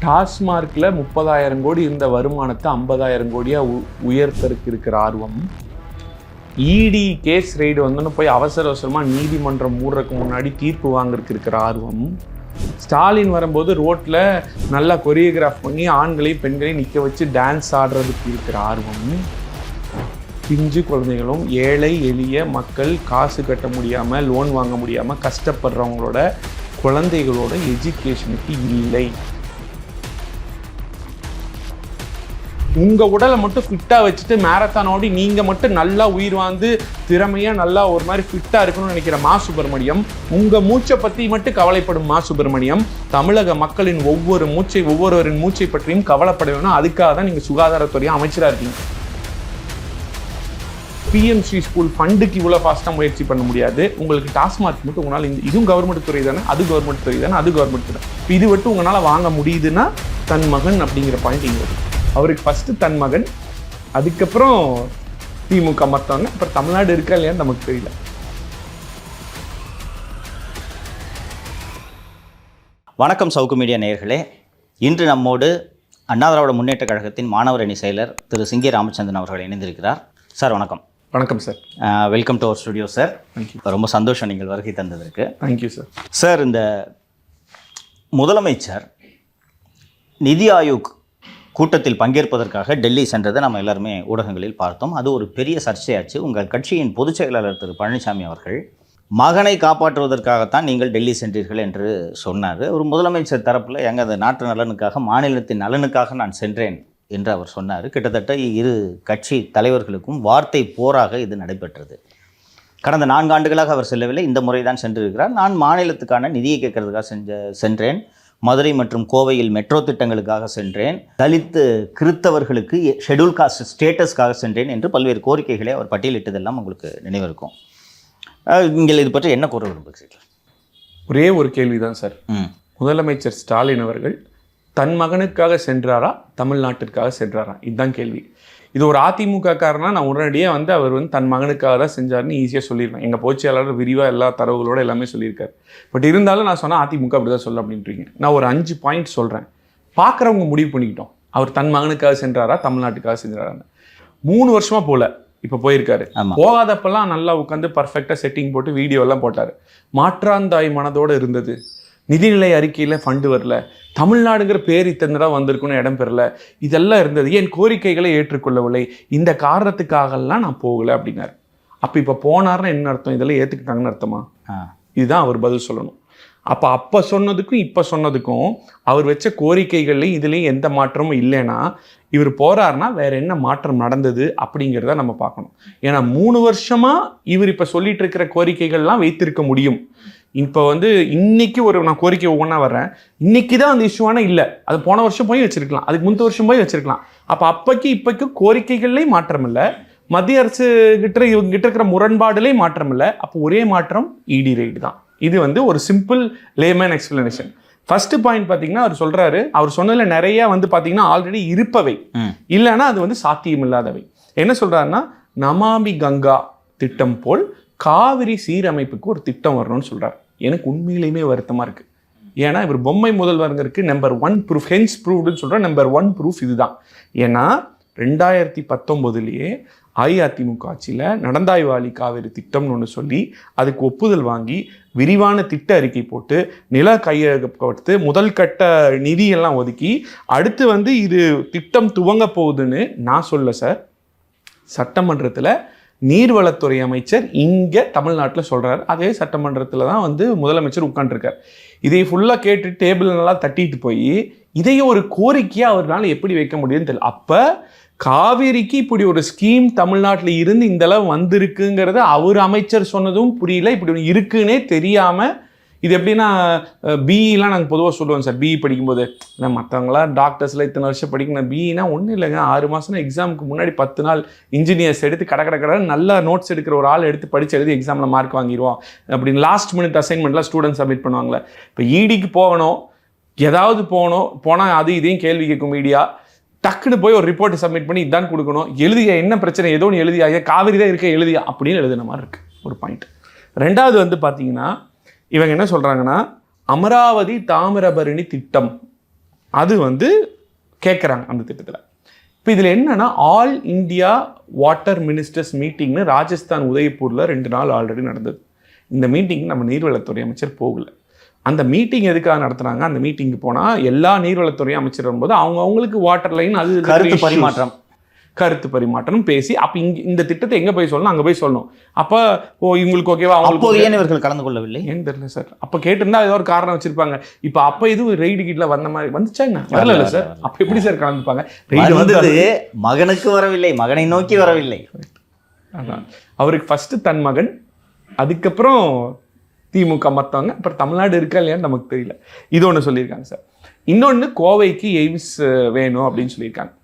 டாஸ்மார்க்கில் 30,000 கோடி இருந்த வருமானத்தை 50,000 கோடியாக உயர்த்தருக்கு இருக்கிற ஆர்வம், இடி கேஸ் ரைடு வந்துன்னு போய் அவசரமாக நீதிமன்றம் மூடுறதுக்கு முன்னாடி தீர்ப்பு வாங்குறதுக்கு இருக்கிற ஆர்வம், ஸ்டாலின் வரும்போது ரோட்டில் நல்லா கொரியோகிராஃப் பண்ணி ஆண்களையும் பெண்களையும் நிற்க வச்சு டான்ஸ் ஆடுறதுக்கு இருக்கிற ஆர்வம், பிஞ்சு குழந்தைகளும் ஏழை எளிய மக்கள் காசு கட்ட முடியாமல் லோன் வாங்க முடியாமல் கஷ்டப்படுறவங்களோட குழந்தைகளோட எஜுகேஷனுக்கு இல்லை. உங்கள் உடலை மட்டும் ஃபிட்டாக வச்சுட்டு மேரத்தான் ஓடி நீங்கள் மட்டும் நல்லா உயிர் வாழ்ந்து திறமையாக நல்லா ஒரு மாதிரி ஃபிட்டாக இருக்கணும்னு நினைக்கிற மா சுப்பிரமணியம், உங்கள் மூச்சை பற்றி மட்டும் கவலைப்படும் மா சுப்பிரமணியம், தமிழக மக்களின் ஒவ்வொருவரின் மூச்சை பற்றியும் கவலைப்பட வேணும். அதுக்காக தான் நீங்கள் சுகாதாரத்துறை அமைச்சராக இருக்கீங்க. பிஎம்சி ஸ்கூல் ஃபண்டுக்கு இவ்வளோ ஃபாஸ்ட்டாக முயற்சி பண்ண முடியாது. உங்களுக்கு டாஸ்மார்க் மட்டும் உங்களால் இதுவும் கவர்மெண்ட் துறை தானே, அது கவர்மெண்ட் துறை தானே, அது கவர்மெண்ட் துறை. இது மட்டும் உங்களால் வாங்க முடியுதுன்னா தன் மகன் அப்படிங்கிற பாயிண்ட் இங்கே வருது. அவருக்கு ஃபஸ்ட்டு தன் மகன், அதுக்கப்புறம் திமுக மற்றவங்க, அப்புறம் தமிழ்நாடு இருக்கா இல்லையான்னு நமக்கு தெரியல. வணக்கம் சவுக்கு மீடியா நேயர்களே. இன்று நம்மோடு அண்ணா திராவிட முன்னேற்ற கழகத்தின் மாணவர் அணி செயலர் திரு சிங்கே ராமச்சந்திரன் அவர்கள் இணைந்திருக்கிறார். சார் வணக்கம். வணக்கம் sir. Welcome to our studio sir. Thank you. ரொம்ப சந்தோஷம் நீங்கள் வருகை தந்ததற்கு. Thank you sir. சார், இந்த முதலமைச்சர் நிதி ஆயோக் கூட்டத்தில் பங்கேற்பதற்காக டெல்லி சென்றதை நம்ம எல்லாருமே ஊடகங்களில் பார்த்தோம். அது ஒரு பெரிய சர்ச்சையாச்சு. உங்கள் கட்சியின் பொதுச் செயலாளர் திரு பழனிசாமி அவர்கள் மகனை காப்பாற்றுவதற்காகத்தான் நீங்கள் டெல்லி சென்றீர்கள் என்று சொன்னார். ஒரு முதலமைச்சர் தரப்பில் அந்த நாட்டு நலனுக்காக, மாநிலத்தின் நலனுக்காக நான் சென்றேன் என்று அவர் சொன்னார். கிட்டத்தட்ட இரு கட்சி தலைவர்களுக்கும் வார்த்தை போராக இது நடைபெற்றது. கடந்த 4 ஆண்டுகளாக அவர் செல்லவில்லை, இந்த முறை தான் சென்றிருக்கிறார். நான் மாநிலத்துக்கான நிதியை கேட்கறதுக்காக சென்றேன். மதுரை மற்றும் கோவையில் மெட்ரோ திட்டங்களுக்காக சென்றேன். தலித்து கிறித்தவர்களுக்கு ஷெட்யூல் காஸ்ட் ஸ்டேட்டஸ்க்காக சென்றேன் என்று பல்வேறு கோரிக்கைகளை அவர் பட்டியலிட்டதெல்லாம் உங்களுக்கு நினைவிருக்கும். நீங்கள் இது பற்றி என்ன கூற விரும்புகிறீர்கள்? ஒரே ஒரு கேள்விதான் சார். முதலமைச்சர் ஸ்டாலின் அவர்கள் தன் மகனுக்காக சென்றாரா, தமிழ்நாட்டிற்காக சென்றாரா? இதுதான் கேள்வி. இது ஒரு அதிமுக காரனா நான் உடனடியாக அவர் தன் மகனுக்காக தான் செஞ்சார்னு ஈஸியாக சொல்லிடுவேன். எங்கள் பொதுச்செயலாளர் விரிவாக எல்லா தரவுகளோட எல்லாமே சொல்லியிருக்காரு. பட் இருந்தாலும் நான் சொன்னால் அதிமுக அப்படி தான் சொல்ல அப்படின்றீங்க. நான் ஒரு 5 பாயிண்ட் சொல்கிறேன். பார்க்குறவங்க முடிவு பண்ணிக்கிட்டோம் அவர் தன் மகனுக்காக சென்றாரா, தமிழ்நாட்டுக்காக சென்றாரான்னு. 3 வருஷமாக போகல, இப்போ போயிருக்காரு. போகாதப்பெல்லாம் நல்லா உட்காந்து பர்ஃபெக்டாக செட்டிங் போட்டு வீடியோலாம் போட்டார். மாற்றாந்தாய் மனதோடு இருந்தது. நிதிநிலை அறிக்கையில் ஃபண்டு வரல, தமிழ்நாடுங்கிற பேர் இத்தனை வந்திருக்குன்னு இடம் பெறல, இதெல்லாம் இருந்தது. என் கோரிக்கைகளை ஏற்றுக்கொள்ளவில்லை, இந்த காரணத்துக்காகலாம் நான் போகலை அப்படின்னாரு. அப்போ இப்போ போனார்னா என்ன அர்த்தம்? இதெல்லாம் ஏற்றுக்கிட்டாங்கன்னு அர்த்தமா? இதுதான் அவர் பதில் சொல்லணும். அப்போ சொன்னதுக்கும் இப்போ சொன்னதுக்கும் அவர் வச்ச கோரிக்கைகள்லையும் இதுலேயும் எந்த மாற்றமும் இல்லைன்னா இவர் போகிறாருன்னா வேற என்ன மாற்றம் நடந்தது அப்படிங்கிறத நம்ம பார்க்கணும். ஏன்னா 3 வருஷமாக இவர் இப்போ சொல்லிட்டு இருக்கிற கோரிக்கைகள்லாம் வைத்திருக்க முடியும். இப்போ இன்னைக்கு நான் கோரிக்கை ஒவ்வொன்றா வர்றேன். இன்னைக்கு தான் அந்த இஷ்யூவான இல்லை, அது போன வருஷம் போய் வச்சிருக்கலாம், அதுக்கு முந்தைய வருஷம் போய் வச்சிருக்கலாம். அப்போ அப்போக்கு இப்போக்கு கோரிக்கைகள்லேயும் மாற்றம் இல்லை, மத்திய அரசு கிட்ட இருக்கிற முரண்பாடுலேயும் மாற்றம் இல்லை. அப்போ ஒரே மாற்றம் இடி ரைடு தான். இது ஒரு simple layman explanation. First point பார்த்தீங்கன்னா அவர் சொல்றாரு, அவர் சொன்னதில் நிறைய பார்த்தீங்கன்னா ஆல்ரெடி இருப்பவை, இல்லைன்னா அது சாத்தியம் இல்லாதவை. என்ன சொல்றாருன்னா, நமாமி கங்கா திட்டம் போல் காவிரி சீரமைப்புக்கு ஒரு திட்டம் வரணும்னு சொல்றாரு. எனக்கு உண்மையிலேயுமே வருத்தமா இருக்கு. ஏன்னா இவர் பொம்மை முதல்வருக்கு நம்பர் 1 ப்ரூஃப், ஹென்ஸ் ப்ரூவ்டுன்னு சொல்ற நம்பர் 1 ப்ரூஃப் இதுதான். ஏன்னா 2019 அஇஅதிமுக ஆட்சியில் நடந்தாய்வாளி காவிரி திட்டம்னு ஒன்று சொல்லி அதுக்கு ஒப்புதல் வாங்கி விரிவான திட்ட அறிக்கை போட்டு நில கையகப்படுத்து முதல் கட்ட நிதியெல்லாம் ஒதுக்கி அடுத்து இது திட்டம் துவங்க போகுதுன்னு நான் சொல்ல சார். சட்டமன்றத்தில் நீர்வளத்துறை அமைச்சர் இங்கே தமிழ்நாட்டில் சொல்கிறார். அதே சட்டமன்றத்தில் தான் முதலமைச்சர் உட்காந்துருக்கார். இதை ஃபுல்லாக கேட்டு டேபிள் நல்லா தட்டிட்டு போய் இதையும் ஒரு கோரிக்கையாக அவரால் எப்படி வைக்க முடியும்னு தெரியல. அப்போ காவிரிக்கு இப்படி ஒரு ஸ்கீம் தமிழ்நாட்டில் இருந்து இந்த அளவு வந்திருக்குங்கிறத அவர் அமைச்சர் சொன்னதும் புரியல. இப்படி ஒன்று இருக்குன்னே தெரியாமல் இது எப்படின்னா பிஇலாம் நாங்கள் பொதுவாக சொல்லுவோம் சார். பிஇ படிக்கும்போது இல்லை மற்றவங்களாம் டாக்டர்ஸ்லாம் இத்தனை வருஷம் படிக்கணும், பிஇனா ஒன்றும் இல்லைங்க, 6 மாதம் எக்ஸாமுக்கு முன்னாடி 10 நாள் இன்ஜினியர்ஸ் எடுத்து கடை நல்லா நோட்ஸ் எடுக்கிற ஒரு ஆள் எடுத்து படித்து எழுதி எக்ஸாமில் மார்க் வாங்கிடுவோம் அப்படின்னு லாஸ்ட் மினிட் அசைன்மெண்ட்லாம் ஸ்டூடெண்ட்ஸ் சப்மிட் பண்ணுவாங்களே. இப்போ இடிக்கு போகணும், ஏதாவது போனால் அது இதையும் கேள்வி கேட்கும் மீடியா. டக்குன்னு போய் ஒரு ரிப்போர்ட் சப்மிட் பண்ணி இதான் கொடுக்கணும். எழுதியா என்ன பிரச்சனை, ஏதோ ஒன்று எழுதியா, காவிரி தான் இருக்க எழுதியா அப்படின்னு எழுதின மாதிரி இருக்குது ஒரு பாயிண்ட். ரெண்டாவது பார்த்தீங்கன்னா இவங்க என்ன சொல்கிறாங்கன்னா, அமராவதி தாமிரபரணி திட்டம் அது வந்து கேட்குறாங்க அந்த திட்டத்தில். இப்போ இதில் என்னன்னா, ஆல் இந்தியா வாட்டர் மினிஸ்டர்ஸ் மீட்டிங்னு ராஜஸ்தான் உதய்பூரில் 2 நாள் ஆல்ரெடி நடந்தது. இந்த மீட்டிங் நம்ம நீர்வளத்துறை அமைச்சர் போகல. அந்த மீட்டிங் எதுக்காக நடத்துனாங்க? அந்த மீட்டிங்கு போனால் எல்லா நீர்வளத்துறை அமைச்சர் வரும்போது அவங்களுக்கு வாட்டர் லைன் அது கருத்து பரிமாற்றம் பேசி, அப்போ இந்த திட்டத்தை எங்கே போய் சொல்லணும், அங்கே போய் சொல்லணும். அப்போ இவங்களுக்கு ஓகேவா, அவங்களுக்கு ஏன் இவர்கள் கலந்து கொள்ளவில்லை ஏன்னு தெரியல சார். அப்போ கேட்டிருந்தா ஏதோ ஒரு காரணம் வச்சிருப்பாங்க. இப்போ அப்போ எதுவும் ரெய்டு கீட்ல வந்த மாதிரி வந்துச்சா என்ன? வரல சார். அப்போ எப்படி சார் கலந்துப்பாங்க? ரெய்டு வந்தது மகனுக்கு வரவில்லை, மகனை நோக்கி வரவில்லை. அதான் அவருக்கு ஃபர்ஸ்ட் தன் மகன், அதுக்கப்புறம் திமுக மற்றவங்க, அப்புறம் தமிழ்நாடு இருக்கா இல்லையான்னு நமக்கு தெரியல. இது ஒன்று சொல்லியிருக்காங்க சார். இன்னொன்று, கோவைக்கு எய்ம்ஸ் வேணும் அப்படின்னு சொல்லியிருக்காங்க.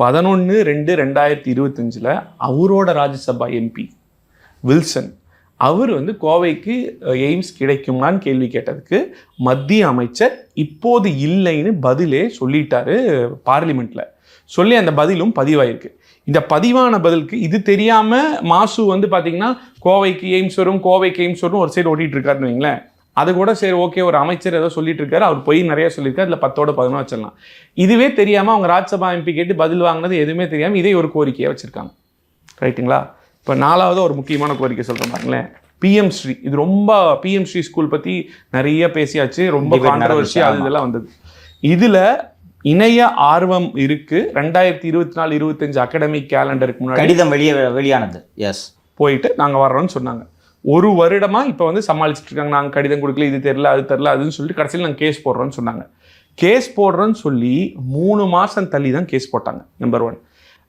11/2/2025 அவரோட ராஜ்யசபா எம்பி வில்சன் அவர் வந்து கோவைக்கு எய்ம்ஸ் கிடைக்குமான்னு கேள்வி கேட்டதுக்கு மத்திய அமைச்சர் இப்போது இல்லைன்னு பதிலே சொல்லிட்டாரு பார்லிமெண்ட்ல. சொல்லி அந்த பதிலும் பதிவாயிருக்கு. இந்த பதிவான பதிலுக்கு இது தெரியாம மாசு வந்து பாத்தீங்கன்னா கோவைக்கு எய்ம்ஸ் வரும் ஒரு சைடு ஓட்டிட்டு இருக்காருன்னு வைங்களேன். அது கூட சரி ஓகே, ஒரு அமைச்சர் ஏதோ சொல்லிட்டு இருக்காரு, அவர் போய் நிறைய சொல்லியிருக்காரு, அதில் 10/11 வச்சிடலாம். இதுவே தெரியாம அவங்க ராஜ்யசபா எம்பி கேட்டு பதில் வாங்கினது எதுவுமே தெரியாம இதே ஒரு கோரிக்கையை வச்சிருக்காங்க. ரைட்டுங்களா? இப்போ 4வது ஒரு முக்கியமான கோரிக்கை சொல்றேன் பாருங்களேன், பிஎம் ஸ்ரீ. இது ரொம்ப பிஎம் ஸ்ரீ ஸ்கூல் பத்தி நிறைய பேசியாச்சு, ரொம்ப கான்ட்ரவர்சி அது இதெல்லாம் வந்தது. இதுல இணைய ஆர்வம் இருக்கு. 2024-25 அகாடமிக் கேலண்டருக்கு முன்னாடி கடிதம் வெளியானது. எஸ், போயிட்டு நாங்க வர்றோம்னு சொன்னாங்க. ஒரு வருடமா இப்போ வந்து சமாளிச்சுட்டு இருக்காங்க. நாங்கள் கடிதம் கொடுக்கல, இது தெரில அது தெரில அதுன்னு சொல்லிட்டு கடைசியில் நாங்கள் கேஸ் போடுறோன்னு சொன்னாங்க. கேஸ் போடுறோன்னு சொல்லி 3 மாதம் தள்ளி தான் கேஸ் போட்டாங்க. நம்பர் 1.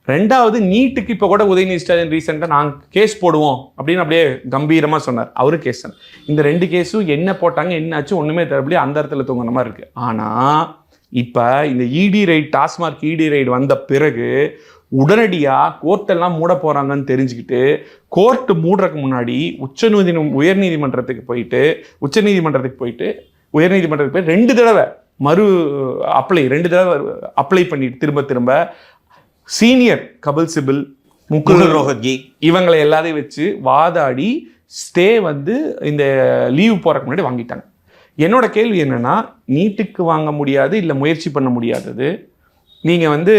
2வது, நீட்டுக்கு இப்போ கூட உதயநிதி ஸ்டாலின் ரீசெண்டாக நாங்கள் கேஸ் போடுவோம் அப்படின்னு அப்படியே கம்பீரமாக சொன்னார். அவரு கேஸ். இந்த 2 கேஸும் என்ன போட்டாங்க என்னாச்சு ஒன்றுமே தரப்படி அந்த இடத்துல தூங்கின மாதிரி இருக்குது. ஆனால் இப்போ இந்த இடி ரைட், டாஸ்மார்க் இடி ரைடு வந்த பிறகு உடனடியாக கோர்ட்டெல்லாம் மூட போகிறாங்கன்னு தெரிஞ்சுக்கிட்டு கோர்ட்டு மூடுறதுக்கு முன்னாடி உயர்நீதிமன்றத்துக்கு போயிட்டு உயர்நீதிமன்றத்துக்கு போய் 2 தடவை ரெண்டு தடவை அப்ளை பண்ணிட்டு திரும்ப சீனியர் கபில் சிபில், முகுல் ரோஹத்கி இவங்களை எல்லாத்தையும் வச்சு வாதாடி ஸ்டே வந்து இந்த லீவ் போகிறதுக்கு முன்னாடி வாங்கிட்டாங்க. என்னோட கேள்வி என்னன்னா, நீட்டுக்கு வாங்க முடியாது இல்லை முயற்சி பண்ண முடியாதது, நீங்கள் வந்து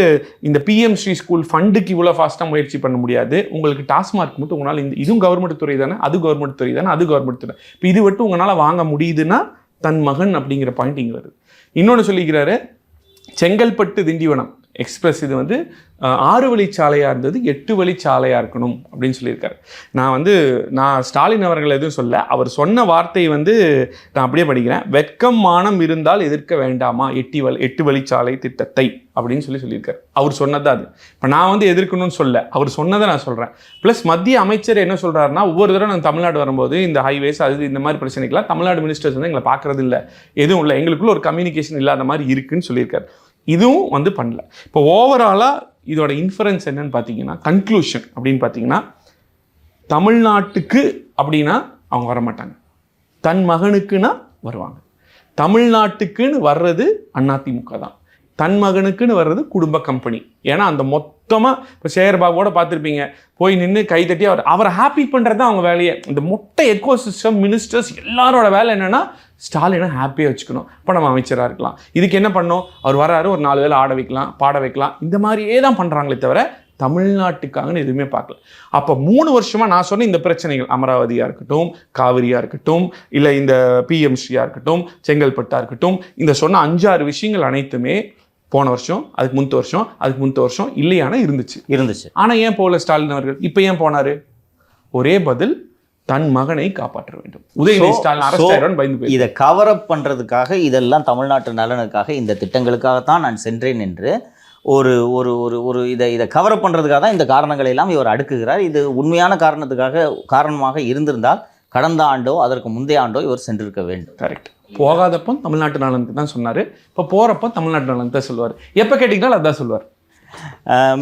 இந்த பிஎம் ஸ்ரீ ஸ்கூல் ஃபண்டுக்கு இவ்வளோ ஃபாஸ்ட்டாக முயற்சி பண்ண முடியாது, உங்களுக்கு டாஸ்மார்க் மட்டும் உங்களால் இதுவும் கவர்மெண்ட் துறை தானே, அது கவர்மெண்ட் துறை தானே, அது கவர்மெண்ட் துறை, இப்போ இது மட்டும் உங்களால் வாங்க முடியுதுன்னா தன் மகன் அப்படிங்கிற பாயிண்ட் இங்கே வருது. இன்னொன்று சொல்லிக்கிறாரு, செங்கல்பட்டு திண்டிவனம் எக்ஸ்பிரஸ் இது வந்து 6 வழிச்சாலையாக இருந்தது 8 வழிச்சாலையாக இருக்கணும் அப்படின்னு சொல்லியிருக்காரு. நான் ஸ்டாலின் அவர்கள் எதுவும் சொல்ல, அவர் சொன்ன வார்த்தையை வந்து நான் அப்படியே படிக்கிறேன். வெட்கம் மானம் இருந்தால் எதிர்க்க வேண்டாமா 8 வழிச்சாலை திட்டத்தை அப்படின்னு சொல்லியிருக்காரு. அவர் சொன்னது அது. இப்போ நான் வந்து எதிர்க்கணும்னு சொல்ல, அவர் சொன்னதை நான் சொல்கிறேன். ப்ளஸ் மத்திய அமைச்சர் என்ன சொல்கிறாருன்னா, ஒவ்வொரு தடவை நாங்கள் தமிழ்நாடு வரும்போது இந்த ஹைவேஸ் அது இந்த மாதிரி பிரச்சனைக்கெல்லாம் தமிழ்நாடு மினிஸ்டர்ஸ் வந்து எங்களை பார்க்கறது இல்லை, எதுவும் இல்லை, எங்களுக்குள்ள ஒரு கம்யூனிகேஷன் இல்லாத மாதிரி இருக்குன்னு சொல்லியிருக்காரு. இதுவும் வந்து பண்ணல. இப்போ ஓவராலாக இதோட இன்ஃபரன்ஸ் என்னன்னு பார்த்தீங்கன்னா, கன்க்ளூஷன் அப்படின்னு பார்த்தீங்கன்னா, தமிழ்நாட்டுக்கு அப்படின்னா அவங்க வரமாட்டாங்க, தன் மகனுக்குன்னா வருவாங்க. தமிழ்நாட்டுக்குன்னு வர்றது அதிமுக தான், தன் மகனுக்குன்னு வர்றது குடும்ப கம்பெனி. ஏன்னா அந்த மொத்தமாக இப்போ சேகர்பாபுவோட பார்த்துருப்பீங்க, போய் நின்று கைத்தட்டி அவரை ஹாப்பி பண்ணுறது தான் அவங்க வேலையே. இந்த மொட்டை எக்கோ சிஸ்டம் மினிஸ்டர்ஸ் எல்லாரோட வேலை என்னென்னா ஸ்டாலினை ஹாப்பியாக வச்சுக்கணும். இப்போ நம்ம அமைச்சராக இருக்கலாம், இதுக்கு என்ன பண்ணோம், அவர் வராரு ஒரு 4 வேளை ஆட வைக்கலாம், பாட வைக்கலாம், இந்த மாதிரியே தான் பண்ணுறாங்களே தவிர தமிழ்நாட்டுக்காகன்னு எதுவுமே பார்க்கல. அப்போ 3 வருஷமாக நான் சொன்ன இந்த பிரச்சனைகள், அமராவதியாக இருக்கட்டும், காவிரியாக இருக்கட்டும், இல்லை இந்த பிஎம்ஸ்ரீயாக இருக்கட்டும், செங்கல்பட்டாக இருக்கட்டும், இந்த சொன்ன 5-6 விஷயங்கள் அனைத்துமே போன வருஷம், அதுக்கு முந்த வருஷம் இல்லையான இருந்துச்சு. ஆனால் ஏன் போகல ஸ்டாலின் அவர்கள்? இப்போ ஏன் போனாரு? ஒரே பதில், தன் மகனை காப்பாற்ற வேண்டும். உதயநிதி ஸ்டாலின் அரசு பயந்து இதை கவர் அப் பண்ணுறதுக்காக, இதெல்லாம் தமிழ்நாட்டு நலனுக்காக, இந்த திட்டங்களுக்காகத்தான் நான் சென்றேன் என்று ஒரு ஒரு ஒரு ஒரு இதை கவர் அப் பண்ணுறதுக்காக தான் இந்த காரணங்களை எல்லாம் இவர் அடுக்குகிறார். இது உண்மையான காரணமாக இருந்திருந்தால் கடந்த ஆண்டோ அதற்கு முந்தைய ஆண்டோ இவர் சென்றிருக்க வேண்டும். கரெக்ட். போகாதப்போ தமிழ்நாட்டு நலனுக்கு தான் சொன்னார், இப்போ போகிறப்போ தமிழ்நாட்டு நலன் தான் சொல்லுவார். எப்போ கேட்டிங்கனாலும் அதான் சொல்லுவார்.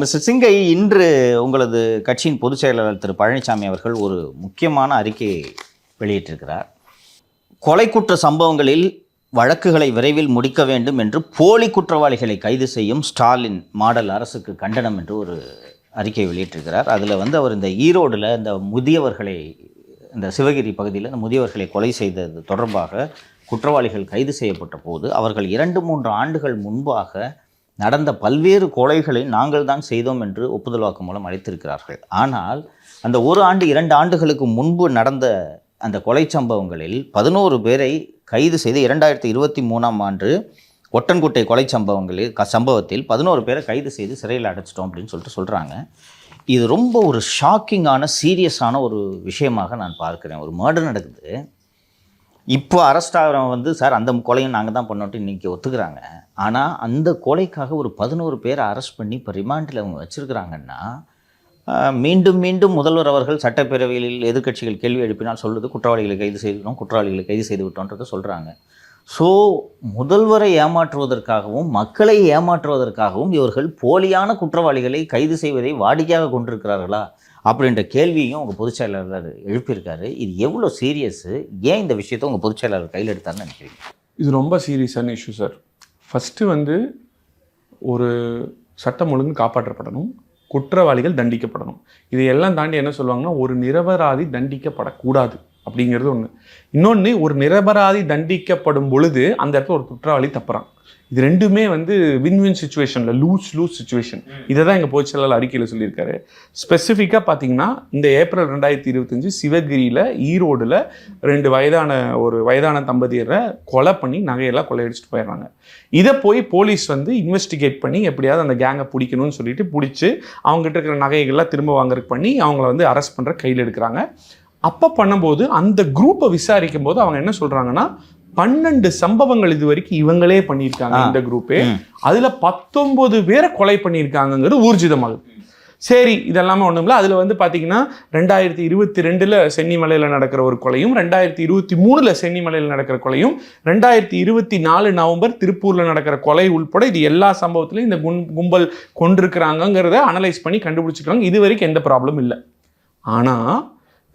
மிஸ்டர் சிங்கை, இன்று உங்களது கட்சியின் பொதுச் செயலாளர் திரு பழனிசாமி அவர்கள் ஒரு முக்கியமான அறிக்கையை வெளியிட்டிருக்கிறார். கொலை குற்ற சம்பவங்களில் வழக்குகளை விரைவில் முடிக்க வேண்டும் என்று போலி குற்றவாளிகளை கைது செய்யும் ஸ்டாலின் மாடல் அரசுக்கு கண்டனம் என்று ஒரு அறிக்கை வெளியிட்டிருக்கிறார். அதில் வந்து அவர் இந்த ஈரோடில் இந்த முதியவர்களை, இந்த சிவகிரி பகுதியில் இந்த முதியவர்களை கொலை செய்தது தொடர்பாக குற்றவாளிகள் கைது செய்யப்பட்ட போது அவர்கள் 2-3 ஆண்டுகள் முன்பாக நடந்த பல்வேறு கொலைகளை நாங்கள் தான் செய்தோம் என்று ஒப்புதல் வாக்குமூலம் அளித்திருக்கிறார்கள். ஆனால் அந்த 1 ஆண்டு 2 ஆண்டுகளுக்கு முன்பு நடந்த அந்த கொலை சம்பவங்களில் 11 பேரை கைது செய்து 2023ஆம் ஆண்டு ஒட்டன்குட்டை கொலை சம்பவத்தில் 11 பேரை கைது செய்து சிறையில் அடைச்சிட்டோம் அப்படின்னு சொல்கிறாங்க. இது ரொம்ப ஒரு ஷாக்கிங்கான சீரியஸான ஒரு விஷயமாக நான் பார்க்குறேன். ஒரு மர்டர் நடக்குது, இப்போ அரெஸ்ட் ஆகிறவன் சார் அந்த கொலையும் நாங்கள் தான் பண்ணோன்ட்டு இன்றைக்கி ஒத்துக்கிறாங்க. ஆனால் அந்த கொலைக்காக ஒரு 11 பேரை அரெஸ்ட் பண்ணி இப்போ ரிமாண்டில் அவங்க வச்சுருக்கிறாங்கன்னா, மீண்டும் மீண்டும் முதல்வர் அவர்கள் சட்டப்பேரவையில் எதிர்க்கட்சிகள் கேள்வி எழுப்பினால் சொல்லுது குற்றவாளிகளை கைது செய்து விட்டோன்றதை சொல்கிறாங்க. ஸோ முதல்வரை ஏமாற்றுவதற்காகவும் மக்களை ஏமாற்றுவதற்காகவும் இவர்கள் போலியான குற்றவாளிகளை கைது செய்வதை வாடிக்கையாக கொண்டிருக்கிறார்களா அப்படின்ற கேள்வியும் உங்கள் பொதுச்செயலாளர் எழுப்பியிருக்காரு. இது எவ்வளோ சீரியஸு, ஏன் இந்த விஷயத்தை உங்கள் பொதுச்செயலாளர் கையில் எடுத்தாருன்னு நினைக்கிறீங்க? இது ரொம்ப சீரியஸான இஷ்யூ சார். ஃபஸ்ட்டு ஒரு சட்டம் ஒழுங்கு காப்பாற்றப்படணும், குற்றவாளிகள் தண்டிக்கப்படணும். இதையெல்லாம் தாண்டி என்ன சொல்லுவாங்கன்னா, ஒரு நிரபராதி தண்டிக்கப்படக்கூடாது அப்படிங்கிறது ஒன்று. இன்னொன்று, ஒரு நிரபராதி தண்டிக்கப்படும் பொழுது அந்த இடத்துல ஒரு குற்றவாளி தப்புறான். இது ரெண்டுமே வின் சுச்சுவேஷனில் லூஸ் சுச்சுவேஷன். இதை தான் எங்கள் பொதுச்செயலாளர் அறிக்கையில் சொல்லியிருக்காரு. ஸ்பெசிஃபிக்காக பார்த்தீங்கன்னா, இந்த ஏப்ரல் 2025 சிவகிரியில் ஈரோடில் 2 வயதான தம்பதியரை கொலை பண்ணி நகையெல்லாம் கொள்ளையடிச்சிட்டு போயிடுறாங்க. இதை போய் போலீஸ் இன்வெஸ்டிகேட் பண்ணி எப்படியாவது அந்த கேங்கை பிடிக்கணும்னு சொல்லிட்டு பிடிச்சி அவங்ககிட்ட இருக்கிற நகைகள்லாம் திரும்ப வாங்குறதுக்கு பண்ணி அவங்கள அரெஸ்ட் பண்ணுற கையில் எடுக்கிறாங்க. அப்போ பண்ணும்போது அந்த குரூப்பை விசாரிக்கும் போது அவங்க என்ன சொல்கிறாங்கன்னா, 12 சம்பவங்கள் இது வரைக்கும் இவங்களே பண்ணியிருக்காங்க இந்த குரூப்பே. அதில் 19 பேரை கொலை பண்ணியிருக்காங்கிறது ஊர்ஜிதமாகுது. சரி, இதெல்லாமே ஒன்றும் அதில் பார்த்தீங்கன்னா 2022 சென்னிமலையில் நடக்கிற ஒரு கொலையும், 2023 சென்னிமலையில் நடக்கிற கொலையும், 2024 நவம்பர் திருப்பூரில் நடக்கிற கொலை உள்பட இது எல்லா சம்பவத்திலையும் இந்த கும்பல் கொண்டிருக்கிறாங்கிறத அனலைஸ் பண்ணி கண்டுபிடிச்சிருக்காங்க. இது வரைக்கும் எந்த ப்ராப்ளமும் இல்லை. ஆனால்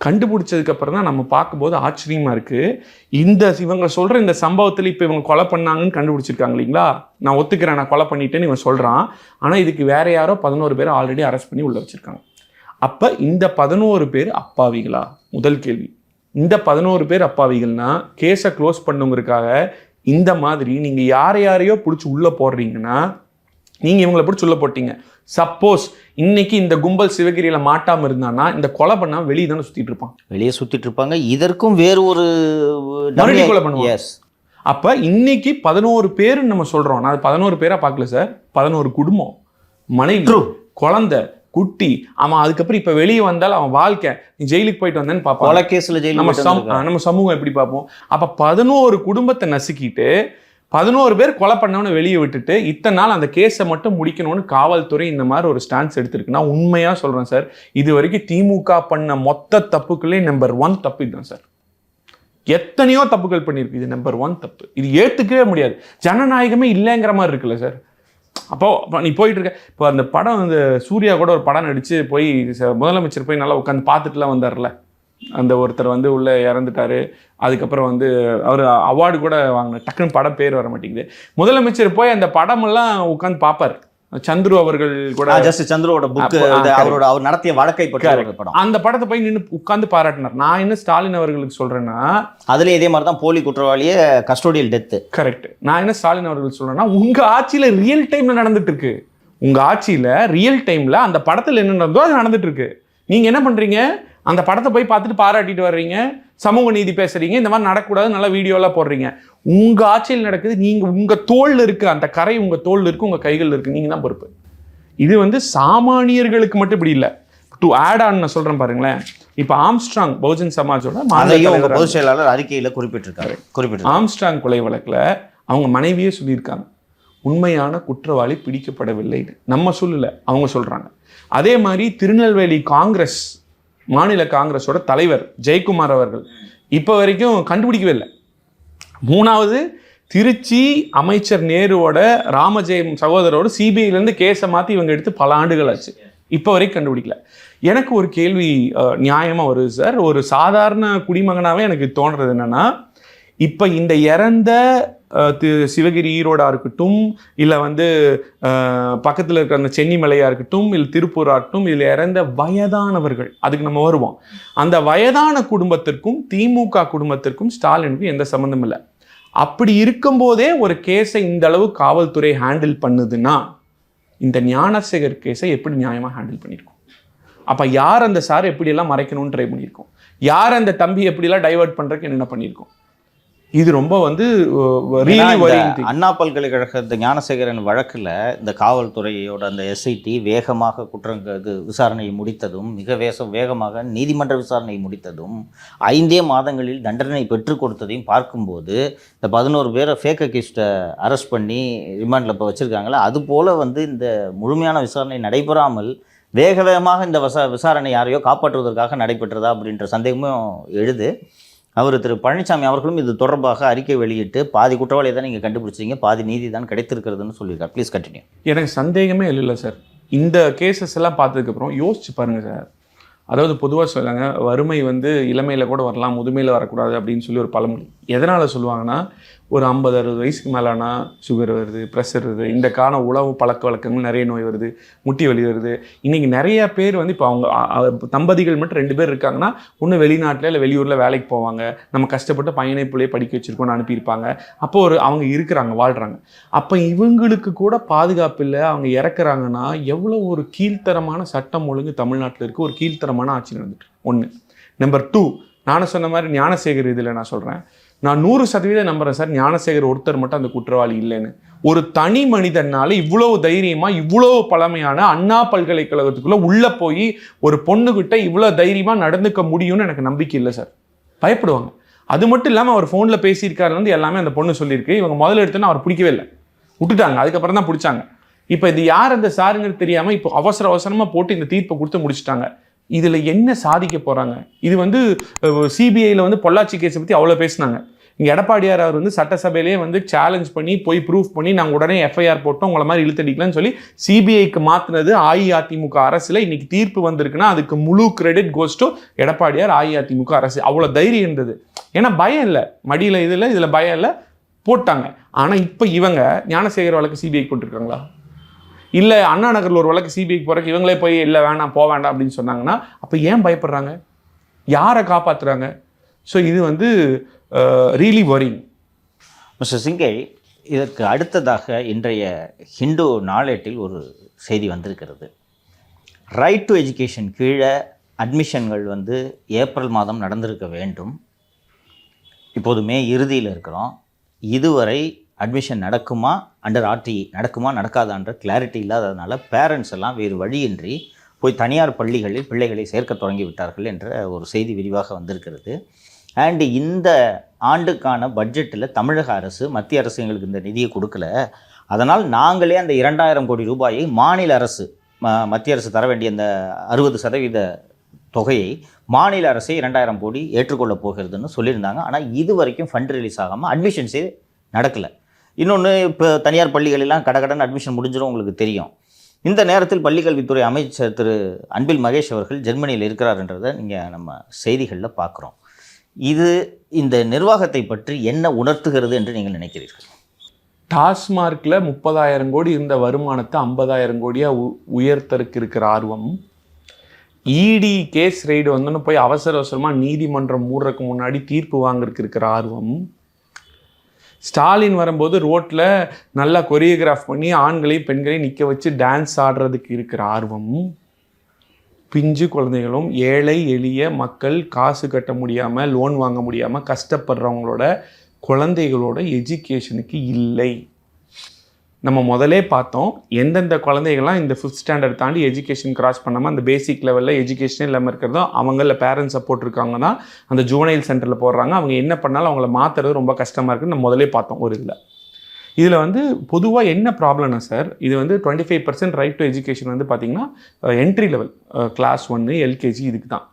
கண்டுபிடிச்சதுக்கப்புறம் தான் நம்ம பார்க்கும்போது ஆச்சரியமாக இருக்குது. இவங்க சொல்கிற இந்த சம்பவத்தில் இப்போ இவங்க கொலை பண்ணாங்கன்னு கண்டுபிடிச்சிருக்காங்க இல்லைங்களா, நான் ஒத்துக்கிறேன் நான் கொலை பண்ணிட்டேன்னு இவன் சொல்கிறான். ஆனால் இதுக்கு வேற யாரோ 11 பேரை ஆல்ரெடி அரெஸ்ட் பண்ணி உள்ளே வச்சுருக்காங்க. அப்போ இந்த 11 பேர் அப்பாவிகளா? முதல் கேள்வி. இந்த 11 பேர் அப்பாவிகள்னா கேஸை க்ளோஸ் பண்ணுங்கிறதுக்காக இந்த மாதிரி நீங்கள் யாரையோ பிடிச்சி உள்ளே போடுறீங்கன்னா, நீங்கள் இவங்களை பிடிச்சி உள்ளே போட்டீங்க. சப்போஸ் இன்னைக்கு இந்த கும்பல் சிவகிரியில் மாட்டாமல் இருந்தானா இந்த கொலை பண்ணாமல் வெளியே தானே சுற்றிட்டு இருப்பாங்க. இதற்கும் வேறு ஒரு கொலை பண்ணுவாங்க. அப்போ இன்னைக்கு 11 பேருன்னு நம்ம சொல்கிறோம். நான் 11 பேராக பார்க்கல சார், 11 குடும்பம், மனைவி, குழந்தை, குட்டி. ஆமாம், அதுக்கப்புறம் இப்போ வெளியே வந்தால் அவன் வாழ்க்கை, நீ ஜெயிலுக்கு போயிட்டு வந்தேன்னு பார்ப்போம். கொலை கேஸில் நம்ம சமூகம் எப்படி பார்ப்போம்? அப்போ 11 குடும்பத்தை நசுக்கிட்டு 11 பேர் கொலை பண்ணவனை வெளியே விட்டுட்டு இத்தனை நாள் அந்த கேஸை மட்டும் முடிக்கணும்னு காவல்துறை இந்த மாதிரி ஒரு ஸ்டான்ஸ் எடுத்திருக்குன்னா, உண்மையாக சொல்கிறேன் சார், இது வரைக்கும் திமுக பண்ண மொத்த தப்புக்குள்ளே நம்பர் 1 தப்பு இதுதான் சார். எத்தனையோ தப்புகள் பண்ணியிருக்கு, இது நம்பர் 1 தப்பு. இது ஏற்றுக்கவே முடியாது. ஜனநாயகமே இல்லைங்கிற மாதிரி இருக்குல்ல சார். அப்போ நீ போயிட்டு இருக்க. இப்போ அந்த படம் சூர்யா கூட ஒரு படம் நடித்து போய் முதலமைச்சர் போய் நல்லா உட்காந்து பார்த்துட்டுலாம் வந்தார்ல, அந்த ஒருத்தர் உள்ள இறந்துட்டாரு. அதுக்கப்புறம் அவர் அவார்டு கூட வாங்கின, டக்குன்னு படம் பேர் வர மாட்டேங்குது. முதலமைச்சர் போய் அந்த படமெல்லாம் உட்காந்து பார்ப்பார். சந்துரு அவர்கள் கூட சந்துருவோட புக், அவர் நடத்திய வழக்கை பற்றி படம், அந்த படத்தை போய் நின்று உட்காந்து பாராட்டினார். நான் என்ன ஸ்டாலின் அவர்களுக்கு சொல்றேன்னா, அதுல இதே மாதிரி தான் போலி குற்றவாளியே கஸ்டோடியல் டெத்து. கரெக்ட். நான் என்ன ஸ்டாலின் அவர்கள் சொல்றேன்னா, உங்க ஆட்சியில ரியல் டைம்ல நடந்துட்டு இருக்கு. உங்க ஆட்சியில ரியல் டைம்ல அந்த படத்துல என்ன நடந்தோ அது நடந்துட்டு இருக்கு. நீங்க என்ன பண்றீங்க? அந்த படத்தை போய் பார்த்துட்டு பாராட்டிட்டு வர்றீங்க, சமூக நீதி பேசுறீங்க, இந்த மாதிரி நடக்கூடாது, நல்லா வீடியோலாம் போடுறீங்க. உங்க ஆட்சியில் நடக்குது. நீங்க உங்க தோல்ல இருக்கு, அந்த கரை உங்க தோல்ல இருக்கு, உங்க கைகள் இருக்கு, நீங்க தான் பொறுப்பு. இது சாமானியர்களுக்கு மட்டும் இப்படி இல்லை. டு ஆட் ஆன் நான் சொல்றேன் பாருங்களேன். இப்போ ஆம்ஸ்ட்ராங் பகுஜன் சமாஜோட பொதுச் செயலாளர் அறிக்கையில் குறிப்பிட்டிருக்காரு. ஆம்ஸ்ட்ராங் கொலை வழக்கில் அவங்க மனைவியே சொல்லியிருக்காங்க, உண்மையான குற்றவாளி பிடிக்கப்படவில்லை. நம்ம சொல்லல, அவங்க சொல்றாங்க. அதே மாதிரி திருநெல்வேலி காங்கிரஸ் மாநில காங்கிரஸோட தலைவர் ஜெயக்குமார் அவர்கள் இப்போ வரைக்கும் கண்டுபிடிக்கவே இல்லை. 3வது திருச்சி அமைச்சர் நேருவோட ராமஜெயம் சகோதரோட சிபிஐலேருந்து கேஸை மாற்றி இவங்க எடுத்து பல ஆண்டுகள் ஆச்சு, இப்போ வரைக்கும் கண்டுபிடிக்கல. எனக்கு ஒரு கேள்வி நியாயமாக வருது சார். ஒரு சாதாரண குடிமகனாகவே எனக்கு தோன்றது என்னென்னா, இப்போ இந்த இறந்த சிவகிரி ஈரோடாக இருக்கட்டும், இல்லை பக்கத்தில் இருக்கிற அந்த சென்னிமலையாக இருக்கட்டும், இல்லை திருப்பூராக இருக்கட்டும், இதில் இறந்த வயதானவர்கள், அதுக்கு நம்ம வருவோம். அந்த வயதான குடும்பத்திற்கும் திமுக குடும்பத்திற்கும் ஸ்டாலினுக்கும் எந்த சம்மந்தம் இல்லை. அப்படி இருக்கும்போதே ஒரு கேஸை இந்த அளவு காவல்துறை ஹேண்டில் பண்ணுதுன்னா இந்த ஞானசேகர் கேஸை எப்படி நியாயமாக ஹேண்டில் பண்ணியிருக்கோம்? அப்போ யார் அந்த சார் எப்படியெல்லாம் மறைக்கணும்னு ட்ரை பண்ணியிருக்கோம்? யார் அந்த தம்பி எப்படிலாம் டைவர்ட் பண்ணுறதுக்கு என்னென்ன பண்ணியிருக்கோம்? இது ரொம்ப வந்து அண்ணா பல்கலைக்கழக ஞானசேகரன் வழக்கில் இந்த காவல்துறையோட அந்த எஸ்ஐடி வேகமாக விசாரணையை முடித்ததும், மிக வேகமாக நீதிமன்ற விசாரணையை முடித்ததும், 5 மாதங்களில் தண்டனை பெற்றுக் கொடுத்ததையும் பார்க்கும்போது இந்த 11 பேரை ஃபேக் அக்யூஸ்டை அரெஸ்ட் பண்ணி ரிமாண்டில் இப்போ வச்சுருக்காங்களே, அதுபோல் வந்து இந்த முழுமையான விசாரணை நடைபெறாமல் வேகமாக இந்த விசாரணை யாரையோ காப்பாற்றுவதற்காக நடைபெற்றதா அப்படின்ற சந்தேகமும் எழுது. அவர் திரு பழனிசாமி அவர்களும் இது தொடர்பாக அறிக்கை வெளியிட்டு பாதி குற்றவாளியை தான் நீங்கள் கண்டுபிடிச்சிங்க, பாதி நீதி தான் கிடைத்திருக்கிறதுன்னு சொல்லியிருக்காரு. Please continue. எனக்கு சந்தேகமே இல்லை சார். இந்த கேசஸ் எல்லாம் பார்த்ததுக்கப்புறம் யோசிச்சு பாருங்கள் சார். அதாவது பொதுவாக சொல்லுவாங்க, வறுமை வந்து இளமையில் கூட வரலாம், முதுமையில் வரக்கூடாது அப்படின்னு சொல்லி ஒரு பழமொழி. எதனால் சொல்லுவாங்கன்னா, ஒரு 50-60 வயசுக்கு மேலானா சுகர் வருது, ப்ரெஷர் வருது, இந்த உணவு பழக்க வழக்கங்கள் நிறைய நோய் வருது, முட்டி வலி வருது. இன்றைக்கி நிறைய பேர் வந்து இப்போ அவங்க தம்பதிகள் மட்டும் 2 பேர் இருக்காங்கன்னா, ஒன்று வெளிநாட்டில் இல்லை வெளியூரில் வேலைக்கு போவாங்க, நம்ம கஷ்டப்பட்டு பையனை பிள்ளையை படிக்க வச்சுருக்கோன்னு அனுப்பியிருப்பாங்க. அப்போ அவங்க இருக்கிறாங்க, வாழ்கிறாங்க. அப்போ இவங்களுக்கு கூட பாதுகாப்பு இல்லை, அவங்க இறக்குறாங்கன்னா எவ்வளோ ஒரு கீழ்த்தரமான சட்டம் ஒழுங்கு தமிழ்நாட்டில் இருக்குது, ஒரு கீழ்த்தரமான ஆட்சி நடந்துட்டு. 1. நம்பர் 2, நானும் சொன்ன மாதிரி ஞானசேகர் இதில் நான் சொல்கிறேன், நான் 100% நம்புறேன் சார், ஞானசேகர் ஒருத்தர் மட்டும் அந்த குற்றவாளி இல்லைன்னு. ஒரு தனி மனிதனால இவ்வளவு தைரியமா, இவ்வளவு பழமையான அண்ணா பல்கலைக்கழகத்துக்குள்ள உள்ள போய் ஒரு பொண்ணுகிட்ட இவ்வளவு தைரியமா நடந்துக்க முடியும்னு எனக்கு நம்பிக்கை இல்லை சார். பயப்படுவாங்க. அது மட்டும் இல்லாமல் அவர் ஃபோனில் பேசியிருக்காருன்னு எல்லாமே அந்த பொண்ணு சொல்லியிருக்கு. இவங்க முதல்ல எடுத்துன்னு அவர் பிடிக்கவே இல்லை, விட்டுட்டாங்க. அதுக்கப்புறம் தான் பிடிச்சாங்க. இப்போ இது யார் அந்த சாருங்கிறது தெரியாமல் இப்போ அவசரமாக போட்டு இந்த தீர்ப்பை கொடுத்து முடிச்சுட்டாங்க. இதில் என்ன சாதிக்க போகிறாங்க? இது வந்து சிபிஐயில் வந்து பொள்ளாச்சி கேஸை பற்றி அவ்வளோ பேசினாங்க. இங்கே எடப்பாடியார் அவர் வந்து சட்டசபையிலேயே வந்து சேலஞ்ச் பண்ணி போய் ப்ரூஃப் பண்ணி நாங்கள் உடனே எஃப்ஐஆர் போட்டோம், உங்களை மாதிரி இழுத்தடிக்கலாம்னு சொல்லி சிபிஐக்கு மாற்றினது அஇஅதிமுக அரசில். இன்னைக்கு தீர்ப்பு வந்திருக்குன்னா அதுக்கு முழு கிரெடிட் கோஸ் டு எடப்பாடியார், அஇஅதிமுக அரசு. அவ்வளோ தைரியம் இருந்தது. ஏன்னா பயம் இல்லை, மடியில் இதில் பயம் இல்லை, போட்டாங்க. ஆனால் இப்போ இவங்க ஞானசேகர் வழக்கு சிபிஐக்கு போட்டிருக்காங்களா? இல்லை அண்ணா நகரில் ஒரு வழக்கு சிபிஐக்கு போகிறக்கு இவங்களே போய் இல்லை வேணாம் போக வேண்டாம் அப்படின்னு சொன்னாங்கன்னா அப்போ ஏன் பயப்படுறாங்க? யாரை காப்பாற்றுறாங்க? ஸோ இது வந்து ரியலி வரிங். மிஸ்டர் சிங்கை, இதற்கு அடுத்ததாக இன்றைய ஹிந்து நாளேட்டில் ஒரு செய்தி வந்திருக்கிறது. ரைட் டு எஜுகேஷன் கீழே அட்மிஷன்கள் வந்து ஏப்ரல் மாதம் நடந்திருக்க வேண்டும். இப்போது மே இறுதியில் இருக்கிறோம். இதுவரை அட்மிஷன் நடக்குமா, அண்டர் ஆர்டிஇ நடக்குமா நடக்காதான்ற கிளாரிட்டி இல்லாததுனால பேரண்ட்ஸ் எல்லாம் வேறு வழியின்றி போய் தனியார் பள்ளிகளில் பிள்ளைகளை சேர்க்க தொடங்கி விட்டார்கள் என்ற ஒரு செய்தி விரிவாக வந்திருக்கிறது. அண்டு இந்த ஆண்டுக்கான பட்ஜெட்டில் தமிழக அரசு, மத்திய அரசு எங்களுக்கு இந்த நிதியை கொடுக்கல, அதனால் நாங்களே அந்த 2000 கோடி ரூபாயை மாநில அரசு, மத்திய அரசு தர வேண்டிய அந்த 60% தொகையை மாநில அரசே 2000 கோடி ஏற்றுக்கொள்ளப் போகிறதுன்னு சொல்லியிருந்தாங்க. ஆனால் இது வரைக்கும் ஃபண்ட் ரிலீஸ் ஆகாமல் அட்மிஷன்ஸே நடக்கலை. இன்னொன்று, இப்போ தனியார் பள்ளிகளெல்லாம் கடகடன் அட்மிஷன் முடிஞ்சிடும், உங்களுக்கு தெரியும். இந்த நேரத்தில் பள்ளிக்கல்வித்துறை அமைச்சர் திரு அன்பில் மகேஷ் அவர்கள் ஜெர்மனியில் இருக்கிறார்ன்றதை நீங்கள் நம்ம செய்திகளில் பார்க்குறோம். இது இந்த நிர்வாகத்தை பற்றி என்ன உணர்த்துகிறது என்று நீங்கள் நினைக்கிறீர்கள்? டாஸ்மார்க்கில் 30,000 கோடி இருந்த வருமானத்தை 50,000 கோடியாக உயர்த்தருக்கு இருக்கிற ஆர்வம், இடி கேஸ் ரைடு வந்தோன்னு போய் அவசரமாக நீதிமன்றம் மூடுறதுக்கு முன்னாடி தீர்ப்பு வாங்குறதுக்கு இருக்கிற ஆர்வம், ஸ்டாலின் வரும்போது ரோட்டில் நல்லா கொரியோகிராஃப் பண்ணி ஆண்களையும் பெண்களையும் நிற்க வச்சு டான்ஸ் ஆடுறதுக்கு இருக்கிற ஆர்வம், பிஞ்சு குழந்தைகளும் ஏழை எளிய மக்கள் காசு கட்ட முடியாமல், லோன் வாங்க முடியாமல் கஷ்டப்படுறவங்களோட குழந்தைகளோட எஜுகேஷனுக்கு இல்லை. நம்ம முதலே பார்த்தோம், எந்தெந்த குழந்தைகள்லாம் இந்த 5th ஸ்டாண்டர்ட் தாண்டி எஜுகேஷன் கிராஸ் பண்ணாமல் அந்த பேசிக் லெவலில் எஜுகேஷனே இல்லாமல் இருக்கிறதோ அவங்கள பேரண்ட்ஸ் சப்போர்ட் இருக்காங்க தான் அந்த ஜூனைல் சென்டரில் போடுறாங்க. அவங்க என்ன பண்ணாலும் அவங்கள மாற்றுறது ரொம்ப கஷ்டமாக இருக்குன்னு நம்ம முதலே பார்த்தோம். ஒரு இதில் வந்து பொதுவாக என்ன ப்ராப்ளம்னா சார், இது வந்து 25% ரைட் டு எஜுகேஷன் வந்து பார்த்திங்கன்னா என்ட்ரி லெவல் கிளாஸ் 1 எல்கேஜி இதுக்கு தான்.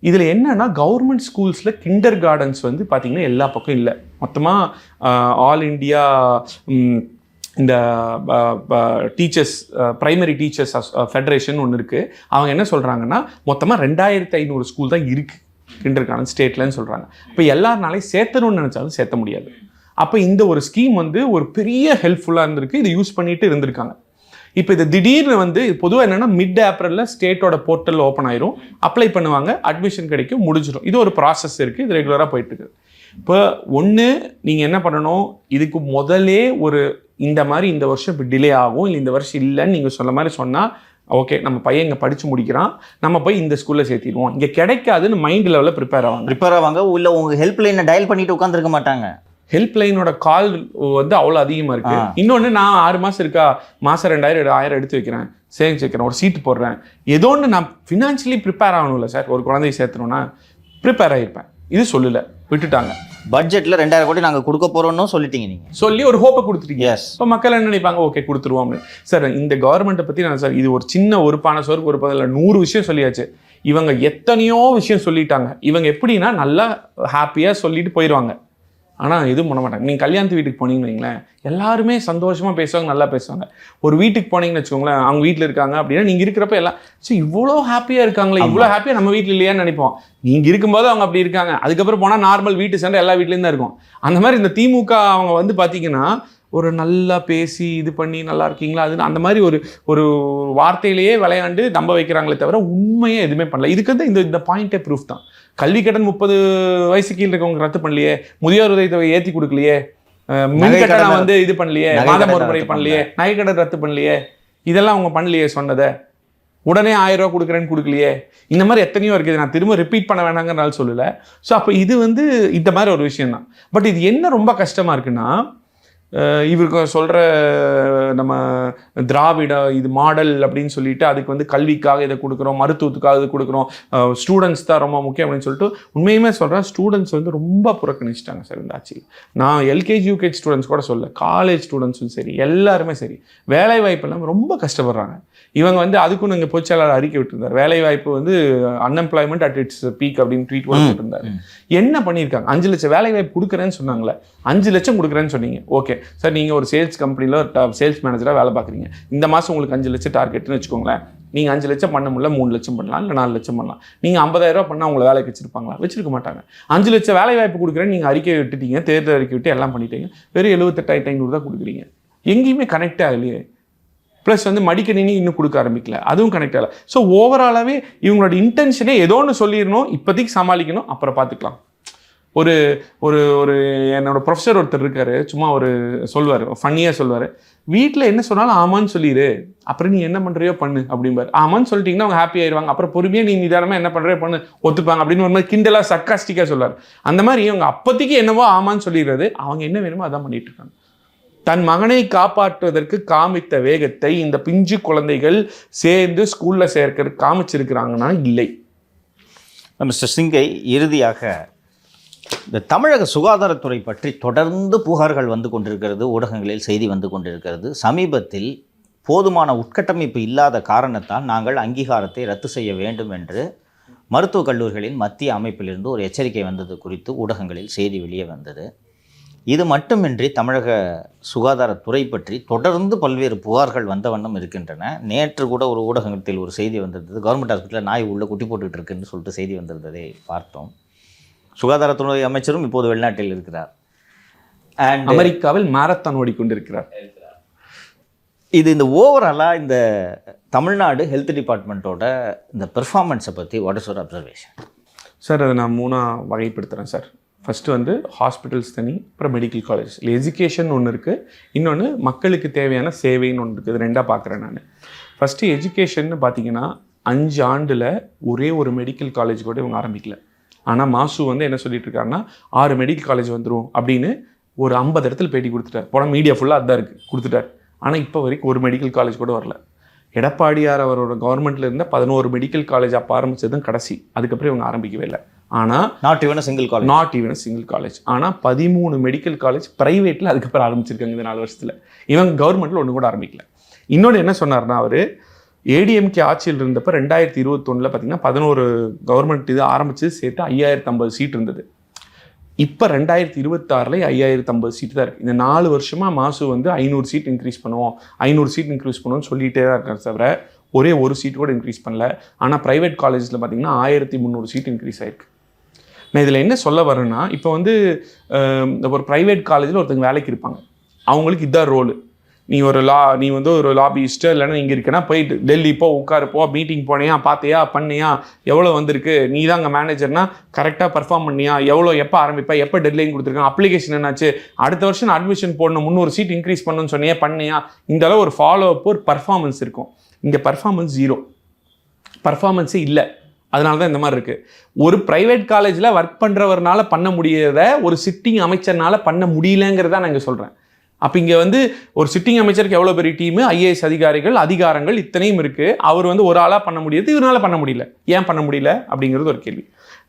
இதில் என்னென்னா கவர்மெண்ட் ஸ்கூல்ஸில் கிண்டர் கார்டன்ஸ் வந்து பார்த்திங்கன்னா எல்லா பக்கம் இல்லை. மொத்தமாக ஆல் இண்டியா இந்த டீச்சர்ஸ் ப்ரைமரி டீச்சர்ஸ் ஃபெடரேஷன் ஒன்று இருக்குது. அவங்க என்ன சொல்கிறாங்கன்னா மொத்தமாக 2500 ஸ்கூல் தான் இருக்குது கிண்டர் கார்டன் ஸ்டேட்லன்னு சொல்கிறாங்க. இப்போ எல்லாருனாலையும் சேர்த்தணும்னு நினச்சாலும் சேர்த்த முடியாது. அப்போ இந்த ஒரு ஸ்கீம் வந்து ஒரு பெரிய ஹெல்ப்ஃபுல்லாக இருந்திருக்கு, இதை யூஸ் பண்ணிட்டு இருந்திருக்காங்க. இப்போ இது திடீர்னு வந்து பொதுவாக என்னென்னா மிட் ஏப்ரலில் ஸ்டேட்டோட போர்ட்டல் ஓப்பன் ஆயிரும், அப்ளை பண்ணுவாங்க, அட்மிஷன் கிடைக்கும், முடிஞ்சிடும். இது ஒரு ப்ராசஸ் இருக்குது, இது ரெகுலராக போயிட்டுருக்கு. இப்போ ஒன்று நீங்கள் என்ன பண்ணணும், இதுக்கு முதலே ஒரு இந்த மாதிரி இந்த வருஷம் இப்போ டிலே ஆகும், இல்லை இந்த வருஷம் இல்லைன்னு நீங்கள் சொல்ல மாதிரி சொன்னால் ஓகே நம்ம பையன் இங்கே படித்து முடிக்கிறான், நம்ம போய் இந்த ஸ்கூலில் சேர்த்திடுவோம், இங்கே கிடைக்காதுன்னு மைண்ட் லெவலில் ப்ரிப்பேர் ஆவாங்க. இல்லை உங்கள் ஹெல்ப் லைனை டயல் பண்ணிட்டு உட்காந்துருக்க மாட்டாங்க. ஹெல்ப் லைனோட கால் வந்து அவ்வளோ அதிகமாக இருக்குது. இன்னொன்று, நான் 6 மாதம் இருக்கா, மாதம் 2000 1000 எடுத்து வைக்கிறேன், சேவிங்ஸ் வைக்கிறேன், ஒரு சீட்டு போடுறேன், ஏதோ ஒன்று நான் ஃபினான்ஷியலி ப்ரிப்பேர் ஆகணும்ல சார். ஒரு குழந்தைய சேர்த்துணுன்னா ப்ரிப்பேர் ஆகிருப்பேன். இது சொல்லலை, விட்டுட்டாங்க. பட்ஜெட்டில் 2000 கோடி நாங்கள் கொடுக்க போகிறோன்னு சொல்லிட்டீங்க, நீங்கள் சொல்லி ஒரு ஹோப்பை கொடுத்துட்டீங்க. எஸ். இப்போ மக்கள் என்ன நினைப்பாங்க, ஓகே கொடுத்துருவோம் சார். இந்த கவர்மெண்ட்டை பற்றி நான் சார், இது ஒரு சின்ன ஒரு பானை சோறுக்கு ஒரு பதில் 100 விஷயம் சொல்லியாச்சு. இவங்க எத்தனையோ விஷயம் சொல்லிட்டாங்க. இவங்க எப்படின்னா நல்லா ஹாப்பியாக சொல்லிட்டு போயிடுவாங்க, ஆனால் எதுவும் பண்ண மாட்டாங்க. நீங்கள் கல்யாணத்து வீட்டுக்கு போனீங்கன்னு வைங்களேன், எல்லாருமே சந்தோஷமாக பேசுவாங்க, நல்லா பேசுவாங்க. ஒரு வீட்டுக்கு போனீங்கன்னு வச்சுக்கோங்களேன், அவங்க வீட்டில் இருக்காங்க அப்படின்னா நீங்கள் இருக்கிறப்ப எல்லாம் சரி இவ்வளோ ஹாப்பியாக இருக்காங்களே, இவ்வளோ ஹாப்பியாக நம்ம வீட்டில் இல்லையான்னு நினைப்போம். நீங்கள் இருக்கும்போது அவங்க அப்படி இருக்காங்க, அதுக்கப்புறம் போனால் நார்மல் வீட்டு சண்டை எல்லா வீட்லேயும் தான் இருக்கும். அந்த மாதிரி இந்த திமுக அவங்க வந்து பார்த்தீங்கன்னா ஒரு நல்லா பேசி இது பண்ணி நல்லா இருக்கீங்களா அது அந்த மாதிரி ஒரு வார்த்தையிலேயே விளையாண்டு நம்ப வைக்கிறாங்களே தவிர உண்மையே எதுவுமே பண்ணல. இதுக்கு வந்து இந்த பாயிண்டே ப்ரூஃப் தான். கல்வி கடன் 30 வயசு கீழே இருக்கவங்க ரத்து பண்ணலையே, முதியோர் உதவித்தொகை ஏற்றி கொடுக்கலையே, மின் கட்டணம் வந்து இது பண்ணலையே, மாதம் ஒரு முறை பண்ணலையே, நகைக்கடன் ரத்து பண்ணலையே, இதெல்லாம் அவங்க பண்ணலையே. சொன்னதை உடனே 1000 ரூபா கொடுக்குறேன்னு கொடுக்கலையே. இந்த மாதிரி எத்தனையோ இருக்குது, நான் திரும்ப ரிப்பீட் பண்ண வேணாங்கிறனால சொல்லலை. ஸோ அப்போ இது வந்து இந்த மாதிரி ஒரு விஷயம் தான். பட் இது என்ன ரொம்ப கஷ்டமாக இருக்குன்னா, இவருக்கு சொல்கிற நம்ம திராவிட இது மாடல் அப்படின்னு சொல்லிட்டு அதுக்கு வந்து கல்விக்காக இதை கொடுக்குறோம், மருத்துவத்துக்காக இது கொடுக்குறோம், ஸ்டூடெண்ட்ஸ் தான் ரொம்ப முக்கியம் அப்படின்னு சொல்லிட்டு உண்மையுமே சொல்கிறேன், ஸ்டூடெண்ட்ஸ் வந்து ரொம்ப புறக்கணிச்சிட்டாங்க சார் இந்த ஆட்சி. நான் எல்கேஜி யூகேஜி ஸ்டூடெண்ட்ஸ் கூட சொல்ல, காலேஜ் ஸ்டூடெண்ட்ஸும் சரி, எல்லாருமே சரி, வேலை வாய்ப்பு எல்லாம் ரொம்ப கஷ்டப்படுறாங்க. இவங்க வந்து அதுக்கும் நீங்கள் பொதுச்செயலாளர் அறிக்கை விட்டுருந்தார், வேலை வாய்ப்பு வந்து அன்எம்ப்ளாய்மெண்ட் அட் இட்ஸ் பீக் அப்படின்னு ட்வீட் போட்டுருந்தாரு. என்ன பண்ணியிருக்காங்க, 5 லட்சம் வேலை வாய்ப்பு கொடுக்குறேன்னு சொன்னாங்களே, 5 லட்சம் கொடுக்குறேன்னு சொன்னீங்க. ஓகே சார், நீங்கள் ஒரு சேல்ஸ் கம்பெனியில் சேல்ஸ் மேனேஜராக வேலை பார்க்குறீங்க, இந்த மாதம் உங்களுக்கு 5 லட்சம் டார்கெட்னு வச்சுக்கோங்களேன். நீங்கள் 5 லட்சம் பண்ண முடியல, 3 லட்சம் பண்ணலாம், இல்லை 4 லட்சம் பண்ணலாம். நீங்கள் 50,000 ரூபா பண்ணால் உங்களை வேலைக்கு வச்சிருப்பாங்களா? வச்சிருக்க மாட்டாங்க. 5 லட்சம் வேலை வாய்ப்பு கொடுக்குறேன்னு நீங்கள் அறிக்கை விட்டுட்டீங்க, தேர்தல் அறிக்கை விட்டு எல்லாம் பண்ணிட்டீங்க, வெறும் 78,500 தான் கொடுக்குறீங்க. எங்கேயுமே கனெக்ட் ஆகலையே. ப்ளஸ் வந்து மடிக்கணினி இன்னும் கொடுக்க ஆரம்பிக்கல, அதுவும் கனெக்ட் ஆகலை. ஸோ ஓவராலாகவே இவங்களோட இன்டென்ஷனே ஏதோ ஒன்று சொல்லிடணும், இப்போதைக்கு சமாளிக்கணும், அப்புறம் பார்த்துக்கலாம். ஒரு ஒரு ஒரு என்னோட ப்ரொஃபஸர் ஒருத்தர் இருக்காரு, சும்மா ஒரு சொல்வார், ஃபன்னியாக சொல்வார், வீட்டில் என்ன சொன்னாலும் ஆமான்னு சொல்லிடு, அப்புறம் நீ என்ன பண்ணுறியோ பண்ணு அப்படிம்பார். ஆமான்னு சொல்லிட்டீங்கன்னா அவங்க ஹாப்பி ஆயிடுவாங்க, அப்புறம் பொறுமையாக நீ நிதானமாக என்ன பண்ணுறியோ பண்ணு ஒத்துப்பாங்க அப்படின்னு ஒரு மாதிரி கிண்டலாக சர்க்காஸ்டிக்காக சொல்வார். அந்த மாதிரி அவங்க அப்போதைக்கு என்னவோ ஆமான்னு சொல்லிடுறது, அவங்க என்ன வேணுமோ அதான் பண்ணிட்டு இருக்காங்க. தன் மகனை காப்பாற்றுவதற்கு காமித்த வேகத்தை இந்த பிஞ்சு குழந்தைகள் சேர்ந்து ஸ்கூலில் சேர்க்க காமிச்சிருக்கிறாங்கன்னா இல்லை. மிஸ்டர் சிங்கை, இறுதியாக இந்த தமிழக சுகாதாரத்துறை பற்றி தொடர்ந்து புகார்கள் வந்து கொண்டிருக்கிறது, ஊடகங்களில் செய்தி வந்து கொண்டிருக்கிறது. சமீபத்தில் போதுமான உட்கட்டமைப்பு இல்லாத காரணத்தால் நாங்கள் அங்கீகாரத்தை ரத்து செய்ய வேண்டும் என்று மருத்துவக் கல்லூரிகளின் மத்திய அமைப்பிலிருந்து ஒரு எச்சரிக்கை வந்தது குறித்து ஊடகங்களில் செய்தி வெளியே வந்தது. இது மட்டுமின்றி தமிழக சுகாதாரத்துறை பற்றி தொடர்ந்து பல்வேறு புகார்கள் வந்த வண்ணம் இருக்கின்றன. நேற்று கூட ஒரு ஊடகத்தில் ஒரு செய்தி வந்திருந்தது, கவர்மெண்ட் ஹாஸ்பிட்டலில் நாய் உள்ள குட்டி போட்டுட்டு இருக்குன்னு சொல்லிட்டு செய்தி வந்திருந்ததை பார்த்தோம். சுகாதாரத்துறை அமைச்சரும் இப்போது வெளிநாட்டில் இருக்கிறார், அண்ட் அமெரிக்காவில் மாரத்தான் ஓடிக்கொண்டிருக்கிறார். இது இந்த ஓவராலாக இந்த தமிழ்நாடு ஹெல்த் டிபார்ட்மெண்ட்டோட இந்த பெர்ஃபார்மன்ஸை பற்றி what is your observation? Sir, அதை நான் 3ஆக வகைப்படுத்துகிறேன் சார். ஃபஸ்ட்டு வந்து ஹாஸ்பிட்டல்ஸ் தனி, அப்புறம் மெடிக்கல் காலேஜ். எஜுகேஷன் ஒன்று இருக்குது, இன்னொன்று மக்களுக்கு தேவையான சேவைன்னு ஒன்று இருக்குது. இது 2ஆக பார்க்குறேன் நான். ஃபஸ்ட்டு எஜுகேஷன்னு பார்த்தீங்கன்னா 5 ஆண்டில் ஒரே ஒரு மெடிக்கல் காலேஜ் கூட இவங்க ஆரம்பிக்கல. ஆனால் மாசு வந்து என்ன சொல்லிட்டு இருக்காருன்னா 6 மெடிக்கல் காலேஜ் வந்துடும் அப்படின்னு ஒரு 50 இடத்துல பேட்டி கொடுத்துட்டார். போன மீடியா ஃபுல்லாக அதுதான் இருக்குது, கொடுத்துட்டார். ஆனால் இப்போ வரைக்கும் ஒரு மெடிக்கல் காலேஜ் கூட வரல. எடப்பாடியார் அவரோட கவர்மெண்ட்டில் இருந்த 11 மெடிக்கல் காலேஜ் அப்போ ஆரம்பித்தது தான் கடைசி, அதுக்கப்புறம் இவங்க ஆரம்பிக்கவே இல்லை. ஆனால் நாட் ஈவன் சிங்கிள் காலேஜ். ஆனால் 13 மெடிக்கல் காலேஜ் ப்ரைவேட்டில் அதுக்கப்புறம் ஆரம்பிச்சிருக்காங்க இந்த 4 வருஷத்தில். இவங்க கவர்மெண்ட்டில் ஒன்று கூட ஆரம்பிக்கல. இன்னொன்று என்ன சொன்னார்னா, அவர் ஏடிஎம்கே ஆட்சியில் இருந்தப்போ 2021 பார்த்தீங்கன்னா 11 கவர்மெண்ட் இது ஆரம்பித்து சேர்த்து 5050 சீட் இருந்தது. இப்போ 2026 5050 சீட்டு தான் இருக்குது. இந்த 4 வருஷமாக மாசு வந்து 500 சீட் இன்க்ரீஸ் பண்ணுவோம், 500 சீட் இன்க்ரீஸ் பண்ணுவோம்னு சொல்லிகிட்டே தான் இருக்காரு தவிர ஒரே ஒரு சீட் கூட இன்க்ரீஸ் பண்ணல. ஆனால் ப்ரைவேட் காலேஜில் பார்த்தீங்கன்னா 1300 சீட் இன்க்ரீஸ் ஆயிருக்கு. நான் இதில் என்ன சொல்ல வரேன்னா, இப்போ வந்து ஒரு ப்ரைவேட் காலேஜில் ஒருத்தங்க வேலைக்கு இருப்பாங்க, அவங்களுக்கு இதான் ரோலு. நீ வந்து ஒரு லாபியிஸ்ட்டு இல்லைன்னா இங்கே இருக்கேன்னா போயிட்டு டெல்லி போ உட்காருப்போ மீட்டிங் போனியா பார்த்தியா பண்ணியா எவ்வளோ வந்திருக்கு நீ தான் அங்கே மேனேஜர்னா கரெக்டாக பர்ஃபார்ம் பண்ணியா எவ்வளோ எப்போ ஆரம்பிப்பா எப்போ டெட்லைன் கொடுத்துருக்காங்க அப்ளிகேஷன் என்னாச்சு அடுத்த வருஷம் அட்மிஷன் போடணும் 300 சீட் இன்க்ரீஸ் பண்ணணும்னு சொன்னியா பண்ணியா இந்த அளவு ஒரு ஃபாலோ அப் ஒரு பர்ஃபார்மன்ஸ் இருக்கும். இங்கே பர்ஃபார்மன்ஸ் 0, பர்ஃபார்மன்ஸே இல்லை. அதனால தான் இந்த மாதிரி இருக்குது. ஒரு ப்ரைவேட் காலேஜில் ஒர்க் பண்ணுறவர்னால பண்ண முடியாத ஒரு சிட்டிங் அமைச்சர்னால பண்ண முடியலங்கிறத நான் இங்கே சொல்கிறேன். அப்போ இங்கே வந்து ஒரு சிட்டிங் அமைச்சருக்கு எவ்வளோ பெரிய டீமு, ஐஏஎஸ் அதிகாரங்கள் இத்தனையும் இருக்குது. அவர் வந்து ஒரு ஆளாக பண்ண முடியாது, இவரால் பண்ண முடியல. ஏன் பண்ண முடியல அப்படிங்கிறது ஒரு கேள்வி.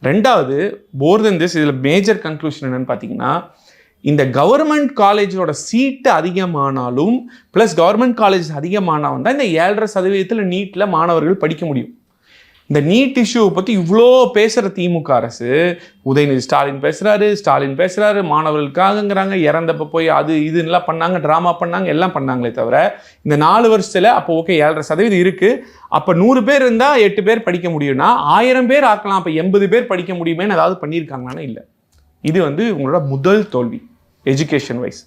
ரெண்டாவது, மோர் தென் திஸ், இதில் மேஜர் கன்க்ளூஷன் என்னன்னு பார்த்தீங்கன்னா, இந்த கவர்மெண்ட் காலேஜோட சீட்டு அதிகமானாலும் ப்ளஸ் கவர்மெண்ட் காலேஜ் அதிகமானாலும் தான் இந்த 7.5% நீட்டில் மாணவர்கள் படிக்க முடியும். இந்த நீட் இஷ்யூவை பற்றி இவ்வளோ பேசுகிற திமுக அரசு, உதயநிதி ஸ்டாலின் பேசுகிறாரு, மாணவர்களுக்காகங்கிறாங்க, இறந்தப்போ போய் அது இதுன்னெலாம் பண்ணாங்க, ட்ராமா பண்ணாங்க, எல்லாம் பண்ணாங்களே தவிர இந்த 4 வருஷத்தில் அப்போ ஓகே 7.5% இருக்குது, அப்போ 100 பேர் இருந்தால் 8 பேர் படிக்க முடியும்னா 1000 பேர் ஆக்கலாம், அப்போ 80 பேர் படிக்க முடியுமேன்னு ஏதாவது பண்ணியிருக்காங்களான்னா இல்லை. இது வந்து உங்களோட முதல் தோல்வி எஜுகேஷன் வைஸ்.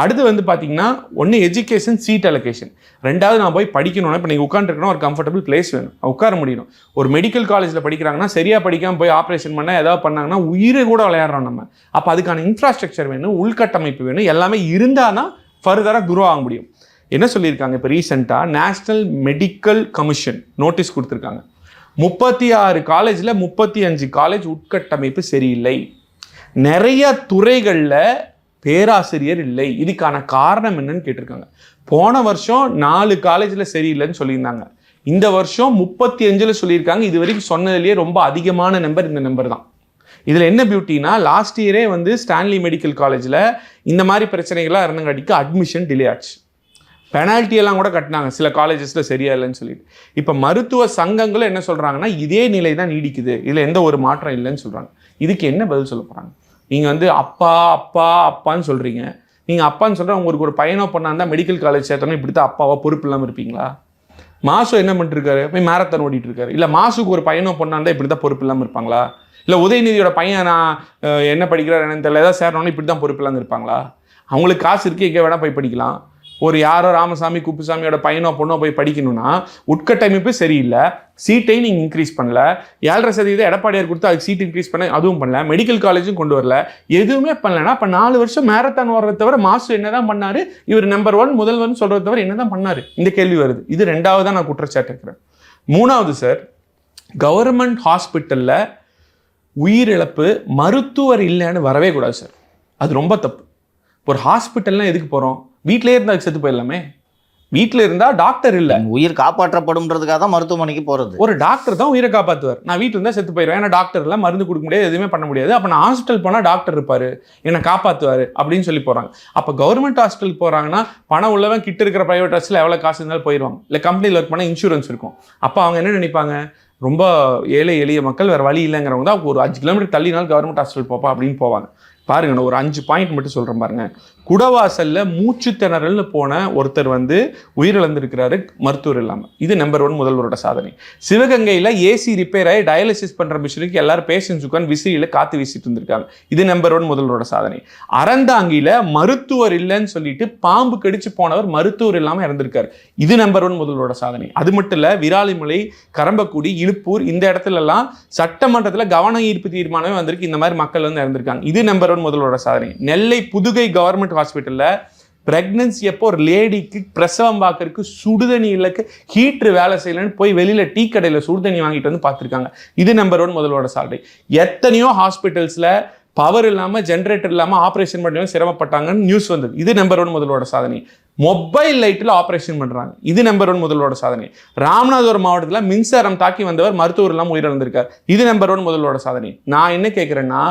அடுத்து வந்து பார்த்தீங்கன்னா, ஒன்று எஜுகேஷன் சீட் அலோகேஷன், ரெண்டாவது நான் போய் படிக்கணும்னா இப்போ நீங்கள் உட்காந்துருக்கணும், ஒரு கம்ஃபர்டபுள் பிளேஸ் வேணும், உட்கார முடியணும். ஒரு மெடிக்கல் காலேஜில் படிக்கிறாங்கன்னா சரியாக படிக்காமல் போய் ஆப்ரேஷன் பண்ணால் ஏதாவது பண்ணாங்கன்னா உயிரை கூட விளையாடுறோம் நம்ம. அப்போ அதுக்கான இன்ஃப்ராஸ்ட்ரக்சர் வேணும், உள்கட்டமைப்பு வேணும், எல்லாமே இருந்தால் தான் ஃபர்தராக குரோ ஆக முடியும். என்ன சொல்லியிருக்காங்க இப்போ ரீசெண்டாக, நேஷ்னல் மெடிக்கல் கமிஷன் நோட்டீஸ் கொடுத்துருக்காங்க. 36 காலேஜில் 35 காலேஜ் உட்கட்டமைப்பு சரியில்லை, நிறைய துறைகளில் பேராசிரியர் இல்லை. இதுக்கான காரணம் என்னன்னு கேட்டிருக்காங்க. போன வருஷம் 4 காலேஜில் சரியில்லைன்னு சொல்லியிருந்தாங்க, இந்த வருஷம் 35 சொல்லியிருக்காங்க. இது வரைக்கும் சொன்னதுலேயே ரொம்ப அதிகமான நம்பர் இந்த நம்பர் தான். இதில் என்ன பியூட்டினா, லாஸ்ட் இயரே வந்து ஸ்டான்லி மெடிக்கல் காலேஜில் இந்த மாதிரி பிரச்சனைகள்லாம் இருந்தங்காட்டிக்கு அட்மிஷன் டிலே ஆச்சு, பெனால்ட்டியெல்லாம் கூட கட்டினாங்க சில காலேஜஸில் சரியா இல்லைன்னு சொல்லிட்டு. இப்போ மருத்துவ சங்கங்களும் என்ன சொல்கிறாங்கன்னா, இதே நிலை தான் நீடிக்குது, இதில் எந்த ஒரு மாற்றம் இல்லைன்னு சொல்கிறாங்க. இதுக்கு என்ன பதில் சொல்ல போகிறாங்க? நீங்கள் வந்து அப்பான்னு சொல்கிறீங்க, நீங்கள் அப்பான்னு சொல்கிற உங்களுக்கு ஒரு பையனோ பொண்ணா இருந்தால் மெடிக்கல் காலேஜ் சேர்த்தோன்னா இப்படி தான் அப்பாவா பொறுப்பு இல்லாமல் இருப்பீங்களா? மாசு என்ன பண்ணிட்டுருக்காரு, போய் மேரத்தான் ஓடிட்டு இருக்காரு. இல்லை மாசுக்கு ஒரு பையனோ பொண்ணா இருந்தால் இப்படி தான் பொறுப்பு இல்லாமல் இருப்பாங்களா? இல்லை உதயநிதியோட பையன் நான் என்ன படிக்கிறார் என்னன்னு தெரியல, ஏதாவது சேரணும்னு இப்படி தான் பொறுப்பு இல்லாமல் இருப்பாங்களா? அவங்களுக்கு காசு இருக்குது, எங்கே வேணால் போய் படிக்கலாம். ஒரு யாரோ ராமசாமி குப்புசாமியோட பையனோ பொண்ணோ போய் படிக்கணும்னா உட்கட்டமைப்பு சரியில்லை, சீட்டையும் நீங்கள் இன்க்ரீஸ் பண்ணல, 7.5% எடப்பாடியார் கொடுத்து அதுக்கு சீட் இன்க்ரீஸ் பண்ண அதுவும் பண்ணல, மெடிக்கல் காலேஜும் கொண்டு வரல, எதுவுமே பண்ணலன்னா அப்போ 4 வருஷம் மேரத்தான் வர்றத தவிர மாசு என்னதான் பண்ணாரு, இவர் நம்பர் 1 முதல்வன் சொல்றத தவிர என்னதான் பண்ணாரு? இந்த கேள்வி வருது. இது 2வது நான் குற்றச்சாட்டு இருக்கிறேன். 3வது சார், கவர்மெண்ட் ஹாஸ்பிட்டலில் உயிரிழப்பு மருத்துவர் இல்லைன்னு வரவே கூடாது சார், அது ரொம்ப தப்பு. ஒரு ஹாஸ்பிட்டல்லாம் எதுக்கு போகிறோம்? வீட்டிலே இருந்தால் செத்து போயிடலாமே. வீட்டில் இருந்தால் டாக்டர் இல்லை, உயிர் காப்பாற்றப்படும்ன்றதுக்காக தான் மருத்துவமனைக்கு போகிறது. ஒரு டாக்டர் தான் உயிரை காப்பாற்றுவார். நான் வீட்டில் இருந்தால் செத்து போயிடுவேன், ஏன்னா டாக்டர் இல்லை, மருந்து கொடுக்க முடியாது, எதுவுமே பண்ண முடியாது. அப்போ நான் ஹாஸ்பிட்டல் போனால் டாக்டர் இருப்பார், என்னை காப்பாற்றுவார் அப்படின்னு சொல்லி போகிறாங்க. அப்போ கவர்மெண்ட் ஹாஸ்பிட்டல் போகிறாங்கன்னா பணம் உள்ளவன் கிட்ட இருக்கிற ப்ரைவேட் ஹாஸ்பிட்டல் எவ்வளோ காசு இருந்தாலும் போயிடுவாங்க. இல்லை கம்பெனியில் ஒர்க் பண்ணால் இன்சூரன்ஸ் இருக்கும். அப்போ அவங்க என்ன நினைப்பாங்க, ரொம்ப ஏழை எளிய மக்கள் வேறு வழி இல்லைங்கிறவங்க தான் ஒரு 5 கிலோமீட்டர் தள்ளினாலும் கவர்மெண்ட் ஹாஸ்பிட்டல் போப்பா அப்படின்னு போவாங்க. பாருங்க, நான் ஒரு 5 பாயிண்ட் மட்டும் சொல்கிறேன் பாருங்க. குடவாசல்ல மூச்சு திணறல்னு போன ஒருத்தர் வந்து உயிரிழந்திருக்கிறாரு மருத்துவர் இல்லாமல். இது நம்பர் 1 முதல்வரோட சாதனை. சிவகங்கையில் ஏசி ரிப்பேர் ஆகி டயாலிசிஸ் பண்ணுற மிஷினுக்கு எல்லாரும் பேஷண்ட்ஸ் உட்காந்து விசிறியில் காற்று வீசிட்டு இருந்திருக்காங்க. இது நம்பர் 1 முதல்வரோட சாதனை. அறந்தாங்கியில் மருத்துவர் இல்லைன்னு சொல்லிட்டு பாம்பு கடிச்சு போனவர் மருத்துவர் இல்லாமல் இறந்திருக்காரு. இது நம்பர் 1 முதல்வரோட சாதனை. அது மட்டும் இல்லை, விராலிமலை, கரம்பக்குடி, இழுப்பூர் இந்த இடத்துலலாம் சட்டமன்றத்தில் கவன ஈர்ப்பு தீர்மானமே வந்திருக்கு, இந்த மாதிரி மக்கள் வந்து இறந்திருக்காங்க. இது நம்பர் 1 முதல்வரோட சாதனை. நெல்லை புதுகை கவர்மெண்ட் ஹாஸ்பிட்டல்ல பிரெக்னன்சி அப்போ ஒரு லேடிக்கு பிரசவம் பார்க்கறதுக்கு சுடுதண்ணி இல்லைக்கு ஹீட்ரு வேலை செய்யலன்னு போய் வெளியில டீ கடையில் சுடுதண்ணி வாங்கிட்டு வந்து பார்த்துருக்காங்க. இது நம்பர் 1 முதல்வரோட சாதனை. எத்தனையோ ஹாஸ்பிட்டல்ஸ்ல பவர் இல்லாமல் ஜென்ரேட்டர் இல்லாமல் ஆப்ரேஷன் பண்ணி சிரமப்பட்டாங்கன்னு நியூஸ் வந்தது. இது நம்பர் 1 முதல்வரோட சாதனை. மொபைல் லைட்டில் ஆப்ரேஷன் பண்ணுறாங்க. இது நம்பர் 1 முதல்வரோட சாதனை. ராமநாதபுரம் மாவட்டத்தில் மின்சாரம் தாக்கி வந்தவர் மருத்துவர் இல்லாமல் உயிரிழந்திருக்கார். இது நம்பர் 1 முதல்வரோட சாதனை. நான் என்ன கேட்குறேன்னா,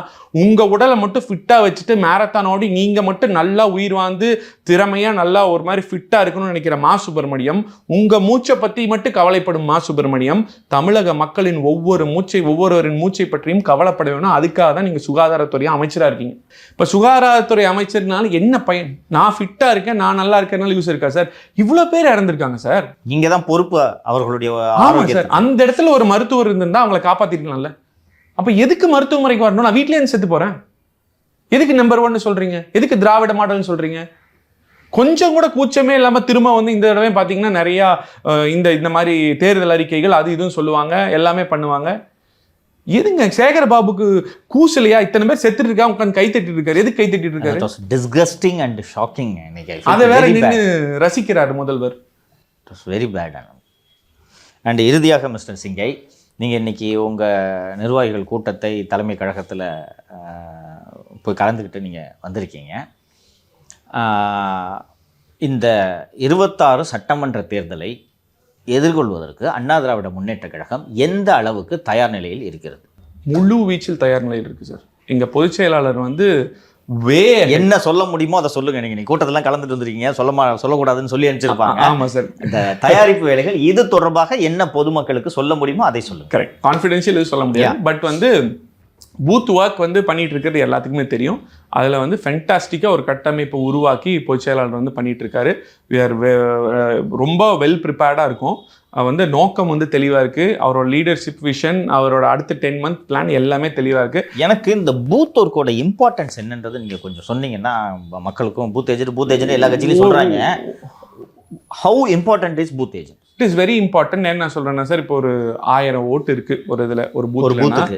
உங்கள் உடலை மட்டும் ஃபிட்டாக வச்சுட்டு மேரத்தான் ஓடி நீங்கள் மட்டும் நல்லா உயிர் வாழ்ந்து திறமையாக நல்லா ஒரு மாதிரி ஃபிட்டாக இருக்கணும்னு நினைக்கிற மா சுப்பிரமணியம், உங்கள் மூச்சை பற்றி மட்டும் கவலைப்படும் மா சுப்பிரமணியம், தமிழக மக்களின் ஒவ்வொருவரின் மூச்சை பற்றியும் கவலைப்பட வேணும். அதுக்காக தான் நீங்கள் சுகாதாரத்துறை அமைச்சராக இருக்கீங்க. இப்போ சுகாதாரத்துறை அமைச்சர்னால என்ன பயன்? நான் ஃபிட்டாக இருக்கேன், நான் நல்லா இருக்கேன், யூஸ் இருக்கா சார்? இவ்வளவு பேர் இறந்திருக்காங்க சார். நீங்க தான் பொறுப்பு அவர்களுடைய சார். அந்த இடத்துல ஒரு மருத்துவர் இருந்திருந்தா அவங்களை காப்பாத்திருக்கலாம்ல. அப்ப எதுக்கு மருத்துவமனைக்கு வரணும்? நான் வீட்லயே செத்து போறேன். எதுக்கு நம்பர் 1 சொல்றீங்க? எதுக்கு திராவிட மாடல்னு சொல்றீங்க? கொஞ்சம் கூட கூச்சமே இல்லாமல் திரும்ப வந்து இந்த தடவை பார்த்தீங்கன்னா நிறையா இந்த மாதிரி தேர்தல் அறிக்கைகள் அது இதுவும் சொல்லுவாங்க, எல்லாமே பண்ணுவாங்க. எதுங்க சேகர் பாபுக்கு கூசலையா? இத்தனை பேர் செத்துட்டு இருக்கா, உட்காந்து கை தட்டிட்டு இருக்காரு. எதுக்கு கை தட்டிட்டு இருக்காரு? Disgusting and shocking. அதை வேற நின்று ரசிக்கிறார் முதல்வர். It was very bad. And இறுதியாக மிஸ்டர் சிங்கை, நீங்கள் இன்றைக்கி உங்கள் நிர்வாகிகள் கூட்டத்தை தலைமை கழகத்தில் போய் கலந்துக்கிட்டு நீங்கள் வந்திருக்கீங்க. இந்த 26 சட்டமன்ற தேர்தலை எதிர்கொள்வதற்கு அண்ணா திராவிட முன்னேற்ற கழகம் எந்த அளவுக்கு தயார் நிலையில் இருக்கிறது? முழு வீச்சில் தயார் நிலையில் இருக்கு சார். எங்க பொதுச் செயலாளர் வந்து என்ன சொல்ல முடியுமோ அதை சொல்லுங்க. நீங்க கூட்டத்தெல்லாம் கலந்துட்டு வந்திருக்கீங்க, சொல்லக்கூடாதுன்னு சொல்லி அனுப்பிச்சிருப்பாங்க. ஆமா சார். இந்த தயாரிப்பு வேலைகள் இது தொடர்பாக என்ன பொதுமக்களுக்கு சொல்ல முடியுமோ அதை சொல்லுங்க. கரெக்ட். கான்ஃபிடென்ஷியல் இது சொல்ல முடியாது. பட் வந்து பூத் ஒர்க் வந்து பண்ணிட்டு இருக்கிறது எல்லாத்துக்குமே தெரியும். அதில் வந்து ஃபென்டாஸ்டிக்காக ஒரு கட்டமைப்பை உருவாக்கி பொதுச் செயலாளர் வந்து பண்ணிட்டு இருக்காரு. ரொம்ப வெல் ப்ரிப்பேர்டாக இருக்கும். வந்து நோக்கம் வந்து தெளிவாக இருக்குது. அவரோட லீடர்ஷிப் விஷன், அவரோட அடுத்த 10 மந்த் பிளான் எல்லாமே தெளிவாக இருக்குது. எனக்கு இந்த பூத் ஒர்க்கோட இம்பார்ட்டன்ஸ் என்னன்றது நீங்கள் கொஞ்சம் சொன்னீங்கன்னா மக்களுக்கும். பூத் ஏஜென்ட் எல்லா கட்சியிலையும் சொல்கிறாங்க. How important is booth agent? It is very important. என்ன சொல்கிறேன்னா சார், இப்போ ஒரு 1000 ஓட்டு இருக்குது ஒரு இதில், ஒரு பூத்துக்கு.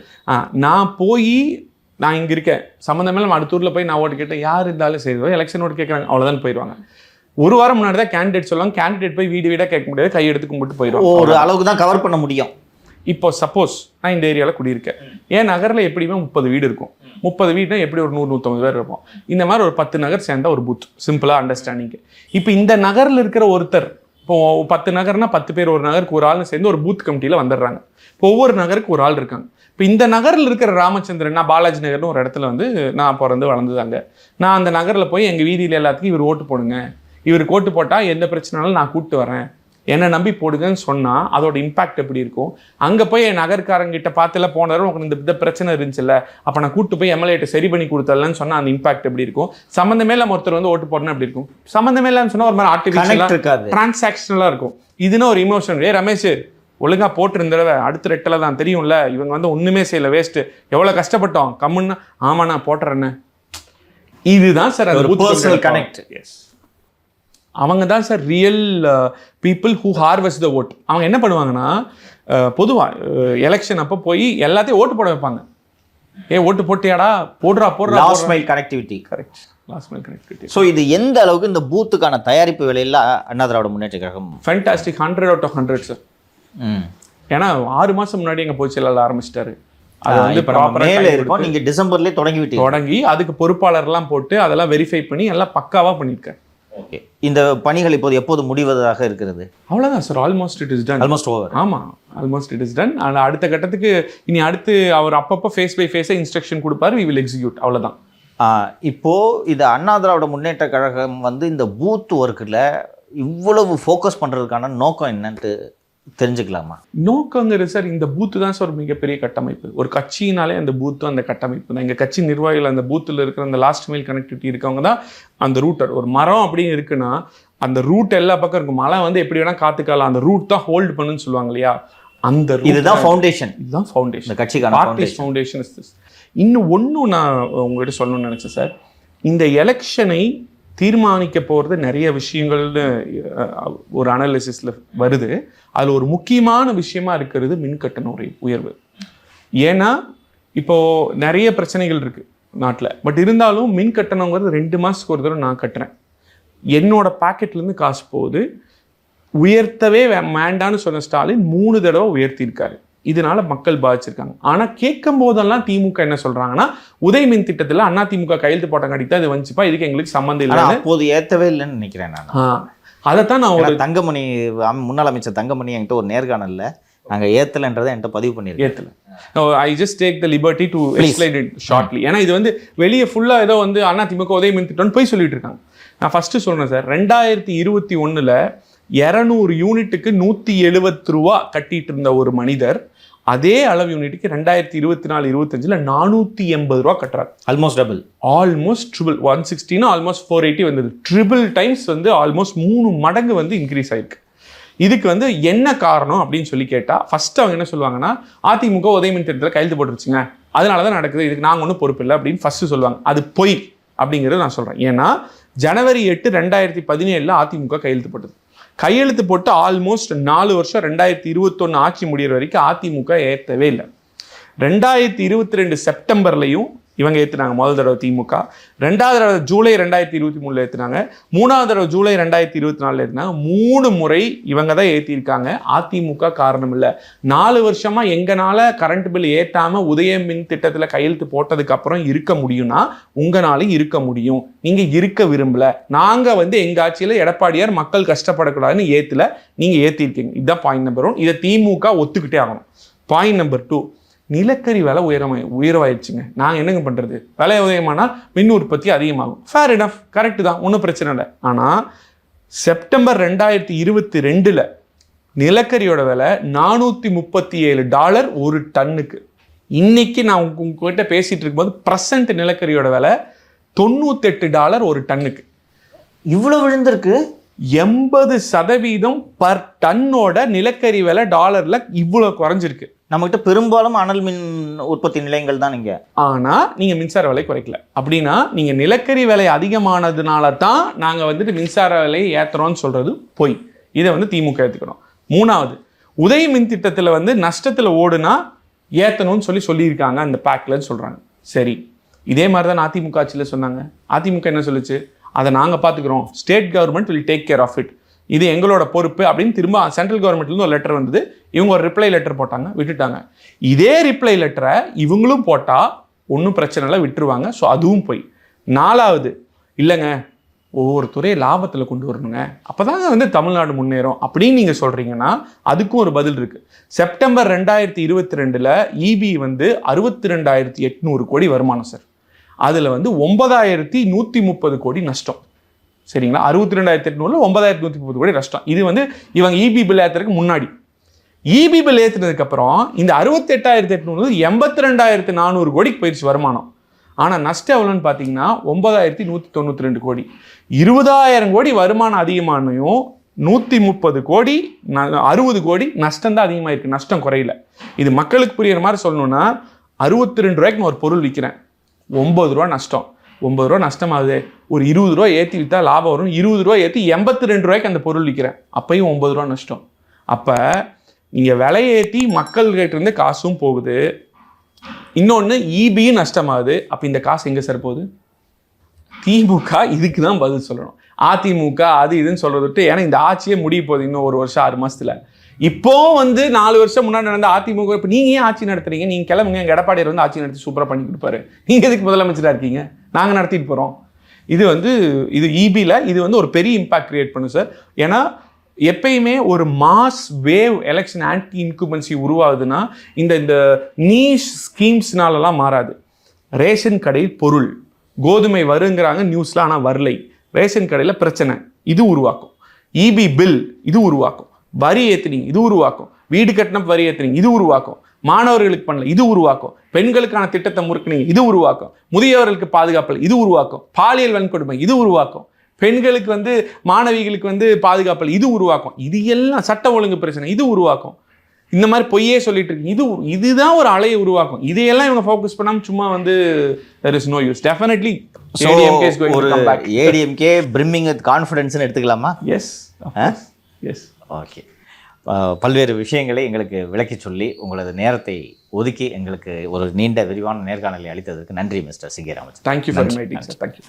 நான் இங்கே இருக்கேன், சம்மந்தமே நம்ம அடுத்த ஊரில் போய் நான் ஓட்டு கேட்டேன், யார் இருந்தாலும் சரி எலெக்ஷன் ஓட்டு கேட்குறாங்க, அவ்வளோதான் போயிடுவாங்க. ஒரு வாரம் முன்னாடி தான் கேண்டிடேட் சொல்லுவாங்க. கேண்டிடேட் போய் வீடாக கேட்க முடியாது, கை எடுத்து கும்பிட்டு போயிடுவாங்க. ஒரு அளவுக்கு தான் கவர் பண்ண முடியும். இப்போ சப்போஸ் நான் இந்த ஏரியாவில் குடியிருக்கேன், என் நகரில் எப்படியுமே 30 வீடு இருக்கும். 30 வீடுனா எப்படி ஒரு 100-150 பேர் இருப்போம். இந்த மாதிரி ஒரு 10 நகர் சேர்ந்தா ஒரு பூத், சிம்பிளாக அண்டர்ஸ்டாண்டிங்கு. இப்போ இந்த நகரில் இருக்கிற ஒருத்தர், இப்போ 10 நகர்னா 10 பேர், ஒரு நகருக்கு ஒரு ஆள்னு சேர்ந்து ஒரு பூத் கமிட்டியில் வந்துடுறாங்க. இப்போ ஒவ்வொரு நகருக்கு ஒரு ஆள் இருக்காங்க. இப்போ இந்த நகரில் இருக்கிற ராமச்சந்திரன், நான் பாலாஜி நகர்னு ஒரு இடத்துல வந்து நான் பிறந்து வளர்ந்துதாங்க. நான் அந்த நகரில் போய் எங்கள் வீதியில் எல்லாத்துக்கும் இவர் ஓட்டு போடுங்க, இவருக்கு ஓட்டு போட்டால் எந்த பிரச்சனைனாலும் நான் கூப்பிட்டு வரேன், என்னை நம்பி போடுங்கன்னு சொன்னால் அதோட இம்பாக்ட் எப்படி இருக்கும்? அங்கே போய் என் நகர்காரங்கிட்ட பார்த்துல போனவரும் உங்களுக்கு இந்த பிரச்சனை இருந்துச்சுல்ல, அப்போ நான் கூப்பிட்டு போய் எம்எல்ஏட்ட சரி பண்ணி கொடுத்தலன்னு சொன்னால் அந்த இம்பாக்ட் எப்படி இருக்கும்? சம்மந்தமே இல்லாமல் ஒருத்தர் வந்து ஓட்டு போடணும் எப்படி இருக்கும்? சம்மந்தமே இல்லாமல் சொன்னால் ஒரு மாதிரி ஆர்டிஃபிஷியலாக இருக்காது, டிரான்சாக்ஷனலாக இருக்கும். இதுன்னு ஒரு இமோஷன். ரமேஷ் ஒழுங்கா போட்டிருந்தவ அடுத்த ரெட்டில் தான் தெரியும்ல, இவங்க வந்து ஒன்றுமே செய்யல, வேஸ்ட்டு, எவ்வளோ கஷ்டப்பட்டோம், கம்முன்னா ஆமா நான் போட்டுறேன்னு. இதுதான் சார் அது பர்சனல் கனெக்ட். எஸ், அவங்க தான் sir real people who harvest the oat. அவங்க என்ன பண்ணுவாங்கன்னா, பொதுவாக எலெக்ஷன் அப்போ போய் எல்லாத்தையும் ஓட்டு போட வைப்பாங்க. ஓட்டு போட்டியாடா, போடுறா last mile connectivity. Correct, last mile connectivity. So இது எந்த அளவுக்கு இந்த பூத்துக்கான தயாரிப்பு வேலையில் Anna Dravida Munnetra Kazhagam? Fantastic, 100 out of 100 sir. ஏன்னா 6 மாசம் முன்னாடி எங்க பொதுச் செயலாளர் ஆரம்பிச்சிட்டாரு. அது வந்து மேல இருக்கும். நீங்க டிசம்பர்லயே தொடங்கி அதுக்கு பொறுப்பாளர்லாம் போட்டு அதெல்லாம் வெரிஃபை பண்ணி எல்லாம் பக்காவா பண்ணியிருக்காரு. ஓகே, இந்த பணிகள் இப்போது எப்போது முடிவதாக இருக்கிறது? அவ்வளோதான் sir, almost it is done. Almost over. ஆமாம், ஆல்மோஸ்ட் இட் இஸ் டன். ஆனால் அடுத்த கட்டத்துக்கு இனி அடுத்து அவர் அப்பப்போ ஃபேஸ் பை ஃபேஸாக இன்ஸ்ட்ரக்ஷன் கொடுப்பாரு, வி வில் எக்ஸிக்யூட், அவ்வளோதான். இப்போது இது அண்ணா திராவிட முன்னேற்ற கழகம் வந்து இந்த பூத் ஒர்க்கில் இவ்வளவு ஃபோக்கஸ் பண்ணுறதுக்கான நோக்கம் என்னன்ட்டு தெரிஞ்சுக்கலாமா? நோக்கங்கிறது சார், இந்த பூத்து தான் சார் ஒரு மிகப்பெரிய கட்டமைப்பு. ஒரு கட்சியினாலே அந்த பூத்தும் அந்த கட்டமைப்பு தான். எங்கள் கட்சி நிர்வாகிகள் அந்த பூத்தில் இருக்கிற அந்த லாஸ்ட் மைல் கனெக்டிவிட்டி இருக்கவங்க தான் அந்த ரூட்டர். ஒரு மரம் அப்படின்னு இருக்குன்னா அந்த ரூட் எல்லா பக்கம் இருக்கும். மழை வந்து எப்படி வேணால் காத்துக்கலாம், அந்த ரூட் தான் ஹோல்டு பண்ணுன்னு சொல்லுவாங்க இல்லையா, அந்த இதுதான் ஃபவுண்டேஷன். இதுதான் ஃபவுண்டேஷன், கட்சிக்கான ஃபவுண்டேஷன் இஸ் திஸ். இன்னும் ஒன்றும் நான் உங்கள்கிட்ட சொல்லணும்னு நினச்சேன் சார். இந்த எலெக்ஷனை தீர்மானிக்க போகிறது நிறைய விஷயங்கள்னு ஒரு அனாலிசிஸில் வருது. அதில் ஒரு முக்கியமான விஷயமா இருக்கிறது மின்கட்டண உயர்வு. ஏன்னா இப்போது நிறைய பிரச்சனைகள் இருக்குது நாட்டில். பட் இருந்தாலும் மின் கட்டணங்கிறது 2 மாதத்துக்கு ஒரு தடவை நான் கட்டுறேன். என்னோட பாக்கெட்லேருந்து காசு போகுது. உயர்த்தவே வேண்டான்னு சொன்ன ஸ்டாலின் 3 தடவை உயர்த்தியிருக்காரு. இதனால மக்கள் பாதிச்சிருக்காங்க. ஆனால் கேட்கும் போதெல்லாம் திமுக என்ன சொல்றாங்கன்னா, உதய மின் திட்டத்தில் அண்ணா திமுக கையெழுத்து போட்டங்காட்டி தான் இது வந்துச்சுப்பா, இதுக்கு எங்களுக்கு சம்மந்தம் இல்லை. அப்போது ஏற்றவே இல்லைன்னு நினைக்கிறேன் நான். அதைத்தான் நான் ஒரு தங்கமணி, முன்னாள் அமைச்சர் தங்கமணி என்கிட்ட ஒரு நேர்காணல்ல நாங்கள் ஏற்றலைன்றதை என்கிட்ட பதிவு பண்ணியிருக்கேன். ஏற்றலை. I just take the liberty to explain it shortly. ஏன்னா இது வந்து வெளியே ஃபுல்லாக ஏதோ வந்து அண்ணா திமுக உதய மின் திட்டம்னு போய் சொல்லிட்டு இருக்காங்க. நான் ஃபர்ஸ்ட் சொல்றேன் சார், 2021 200 யூனிட்டுக்கு 170 ரூபா கட்டிட்டு இருந்த ஒரு மனிதர் அதே அளவு யூனிட்டுக்கு 2024-25 480 ரூபா கட்டுறாரு. Almost double. Almost triple. 160 almost 480 வந்தது. ட்ரிபிள் டைம்ஸ் வந்து ஆல்மோஸ்ட் 3 மடங்கு வந்து இன்க்ரீஸ் ஆயிருக்கு. இதுக்கு வந்து என்ன காரணம் அப்படின்னு சொல்லி கேட்டால், ஃபர்ஸ்ட் அவங்க என்ன சொல்லுவாங்கன்னா, அதிமுக உதயமின் திட்டத்தில் கையெழுத்து போட்டுருச்சுங்க, அதனால தான் நடக்குது, இதுக்கு நாங்கள் ஒன்றும் பொறுப்பு இல்லை அப்படின்னு ஃபர்ஸ்ட் சொல்லுவாங்க. அது பொய் அப்படிங்கிறது நான் சொல்கிறேன். ஏன்னா ஜனவரி 8, 2017 அதிமுக கையெழுத்து போட்டது. கையெழுத்து போட்டு ஆல்மோஸ்ட் 4 வருஷம் 2021 ஆட்சி முடிகிற வரைக்கும் அதிமுக ஏற்றவே இல்லை. 2022 செப்டம்பர்லையும் இவங்க ஏற்றுனாங்க முதல் தடவை திமுக, 2வது தடவை ஜூலை 2023 ஏற்றுனாங்க, 3வது தடவை ஜூலை 2024 ஏற்றுனாங்க. 3 முறை இவங்க தான் ஏற்றிருக்காங்க. அதிமுக காரணம் இல்லை. 4 வருஷமா எங்கனால கரண்ட் பில் ஏற்றாம உதயம் மின் திட்டத்தில் கையெழுத்து போட்டதுக்கு அப்புறம் இருக்க முடியும்னா உங்களாலையும் இருக்க முடியும். நீங்க இருக்க விரும்பல. நாங்க எங்க ஆட்சியில எடப்பாடியார் மக்கள் கஷ்டப்படக்கூடாதுன்னு ஏத்துல, நீங்க ஏத்திருக்கீங்க. இதுதான் பாயிண்ட் நம்பர் 1. இதை திமுக ஒத்துக்கிட்டே ஆகணும். பாயிண்ட் நம்பர் 2, நிலக்கரி விலை உயர்வாயிடுச்சுங்க. நாங்கள் என்னங்க பண்ணுறது? விலை உயரமானால் மின் உற்பத்தி அதிகமாகும். ஃபேர் இனஃப், கரெக்டு தான், ஒன்றும் பிரச்சனை இல்லை. ஆனால் செப்டம்பர் 2022 நிலக்கரியோட விலை $437 ஒரு டன்னுக்கு. இன்னைக்கு நான் உங்ககிட்ட பேசிட்டு இருக்கும்போது ப்ரெசன்ட் நிலக்கரியோட விலை $98 ஒரு டன்னுக்கு. இவ்வளோ விழுந்திருக்கு. 80% பர் டன்னோட நிலக்கரி விலை டாலர்ல இவ்வளோ குறைஞ்சிருக்கு. நம்மகிட்ட பெரும்பாலும் அனல் மின் உற்பத்தி நிலையங்கள் தான் இங்கே. ஆனால் நீங்கள் மின்சார விலை குறைக்கல. அப்படின்னா நீங்கள் நிலக்கரி விலை அதிகமானதுனால தான் நாங்கள் மின்சார விலையை ஏற்றுறோம்னு சொல்கிறது பொய். இதை திமுக ஏற்றுக்கணும். 3வது, உதய மின் திட்டத்தில் நஷ்டத்தில் ஓடுனா ஏற்றணும்னு சொல்லியிருக்காங்க அந்த பேக்கில்னு சொல்கிறாங்க. சரி, இதே மாதிரி தான் அதிமுக ஆட்சியில் சொன்னாங்க. அதிமுக என்ன சொல்லுச்சு? அதை நாங்கள் பார்த்துக்குறோம், state government will take care of it, இது எங்களோட பொறுப்பு அப்படின்னு திரும்ப சென்ட்ரல் கவர்மெண்ட்லேருந்து ஒரு லெட்டர் வந்தது. இவங்க ஒரு ரிப்ளை லெட்டர் போட்டாங்க, விட்டுட்டாங்க. இதே ரிப்ளை லெட்டரை இவங்களும் போட்டால் ஒன்றும் பிரச்சனை இல்லை, விட்டுருவாங்க. ஸோ அதுவும் போய். 4வது, இல்லைங்க ஒவ்வொரு துறையை லாபத்தில் கொண்டு வரணுங்க, அப்போ தாங்க தமிழ்நாடு முன்னேறும் அப்படின்னு நீங்கள் சொல்கிறீங்கன்னா அதுக்கும் ஒரு பதில் இருக்குது. செப்டம்பர் 2022 இபி 62,800 கோடி வருமானம் சார். அதில் 9,130 கோடி நஷ்டம். சரிங்களா? 62,800 9,130 கோடி நஷ்டம். இது இவங்க இபி பில் ஏற்றுறதுக்கு முன்னாடி. இபி பில் ஏற்றுனதுக்கு அப்புறம் இந்த 68,800 82,400 கோடிக்கு போயிடுச்சு வருமானம். ஆனால் நஷ்டம் எவ்வளோன்னு பார்த்தீங்கன்னா 9,192 கோடி. 20,000 கோடி வருமானம் அதிகமானையும் 130 கோடி 60 கோடி நஷ்டம் தான் அதிகமாக இருக்குது. நஷ்டம் குறையில. இது மக்களுக்கு புரியுற மாதிரி சொல்லணும்னா 62 ரூபாய்க்கு நான் ஒரு பொருள் விற்கிறேன், 9 ரூபா நஷ்டம். 9 ரூபா நஷ்டமாகுது, ஒரு 20 ரூபா ஏற்றி விற்றா லாபம் வரும். 20 ரூபா ஏற்றி 82 ரூபாய்க்கு அந்த பொருள் விற்கிறேன், அப்பையும் 9 ரூபா நஷ்டம். அப்போ நீங்கள் விலையேற்றி மக்கள்கிட்ட இருந்து காசும் போகுது, இன்னொன்று இபியும் நஷ்டமாகுது. அப்போ இந்த காசு எங்கே சார் போகுது? திமுக இதுக்கு தான் பதில் சொல்லணும். அதிமுக அது இதுன்னு சொல்றது விட்டு, ஏன்னா இந்த ஆட்சியே முடிய போகுது இன்னும் 1 வருஷம் 6 மாசத்துல. இப்போ 4 வருஷம் முன்னாடி நடந்த அதிமுக இப்போ நீங்க ஏன் ஆட்சி நடத்துறீங்க? நீங்க கிளம்புங்க, எங்க எடப்பாடியார் ஆட்சி நடத்தி சூப்பராக பண்ணி கொடுப்பாரு. நீங்க எதுக்கு முதலமைச்சராக இருக்கீங்க? நாங்கள் நடத்திட்டு போகிறோம். இது இபியில் இது ஒரு பெரிய இம்பாக்ட் கிரியேட் பண்ணும் சார். ஏன்னா எப்பயுமே ஒரு mass wave election anti incumbency உருவாகுதுன்னா இந்த நீஷ் ஸ்கீம்ஸ்னாலலாம் மாறாது. ரேஷன் கடையில் பொருள், கோதுமை வருங்கிறாங்க நியூஸ்ல, ஆனால் வரலை. ரேஷன் கடையில் பிரச்சனை, இது உருவாக்கும். இபி பில் இது உருவாக்கும். வரி ஏத்துனீங்க, இது உருவாக்கும். வீடு கட்டின வரி ஏத்துனீங்க, இது உருவாக்கும். மாணவர்களுக்கு பண்ணல, இது உருவாக்கும். பெண்களுக்கான திட்டத்தை முறுக்குனீங்க, இது உருவாக்கும். முதியவர்களுக்கு பாதுகாப்பு, இது உருவாக்கும். பாலியல் வன்கொடுமை, இது உருவாக்கும். பெண்களுக்கு மாணவிகளுக்கு பாதுகாப்பு, இது உருவாக்கும். இது எல்லாம் சட்ட ஒழுங்கு பிரச்சனை, இது உருவாக்கும். இந்த மாதிரி பொய்யே சொல்லிட்டு இருக்கு, இதுதான் ஒரு அலையை உருவாக்கும். இதையெல்லாம் இவங்க ஃபோக்கஸ் பண்ணாம சும்மா there is no use. Definitely ADMK is going to come back. ADMK brimming with confidence னு எடுத்துக்கலாமா? Yes. Yes. ஓகே. பல்வேறு விஷயங்களை எங்களுக்கு விளக்கி சொல்லி உங்களது நேரத்தை ஒதுக்கி எங்களுக்கு ஒரு நீண்ட விரிவான நேர்காணலை அளித்ததற்கு நன்றி மிஸ்டர் சிங்கை Ramachandran. Thank you for inviting, sir. Thank you.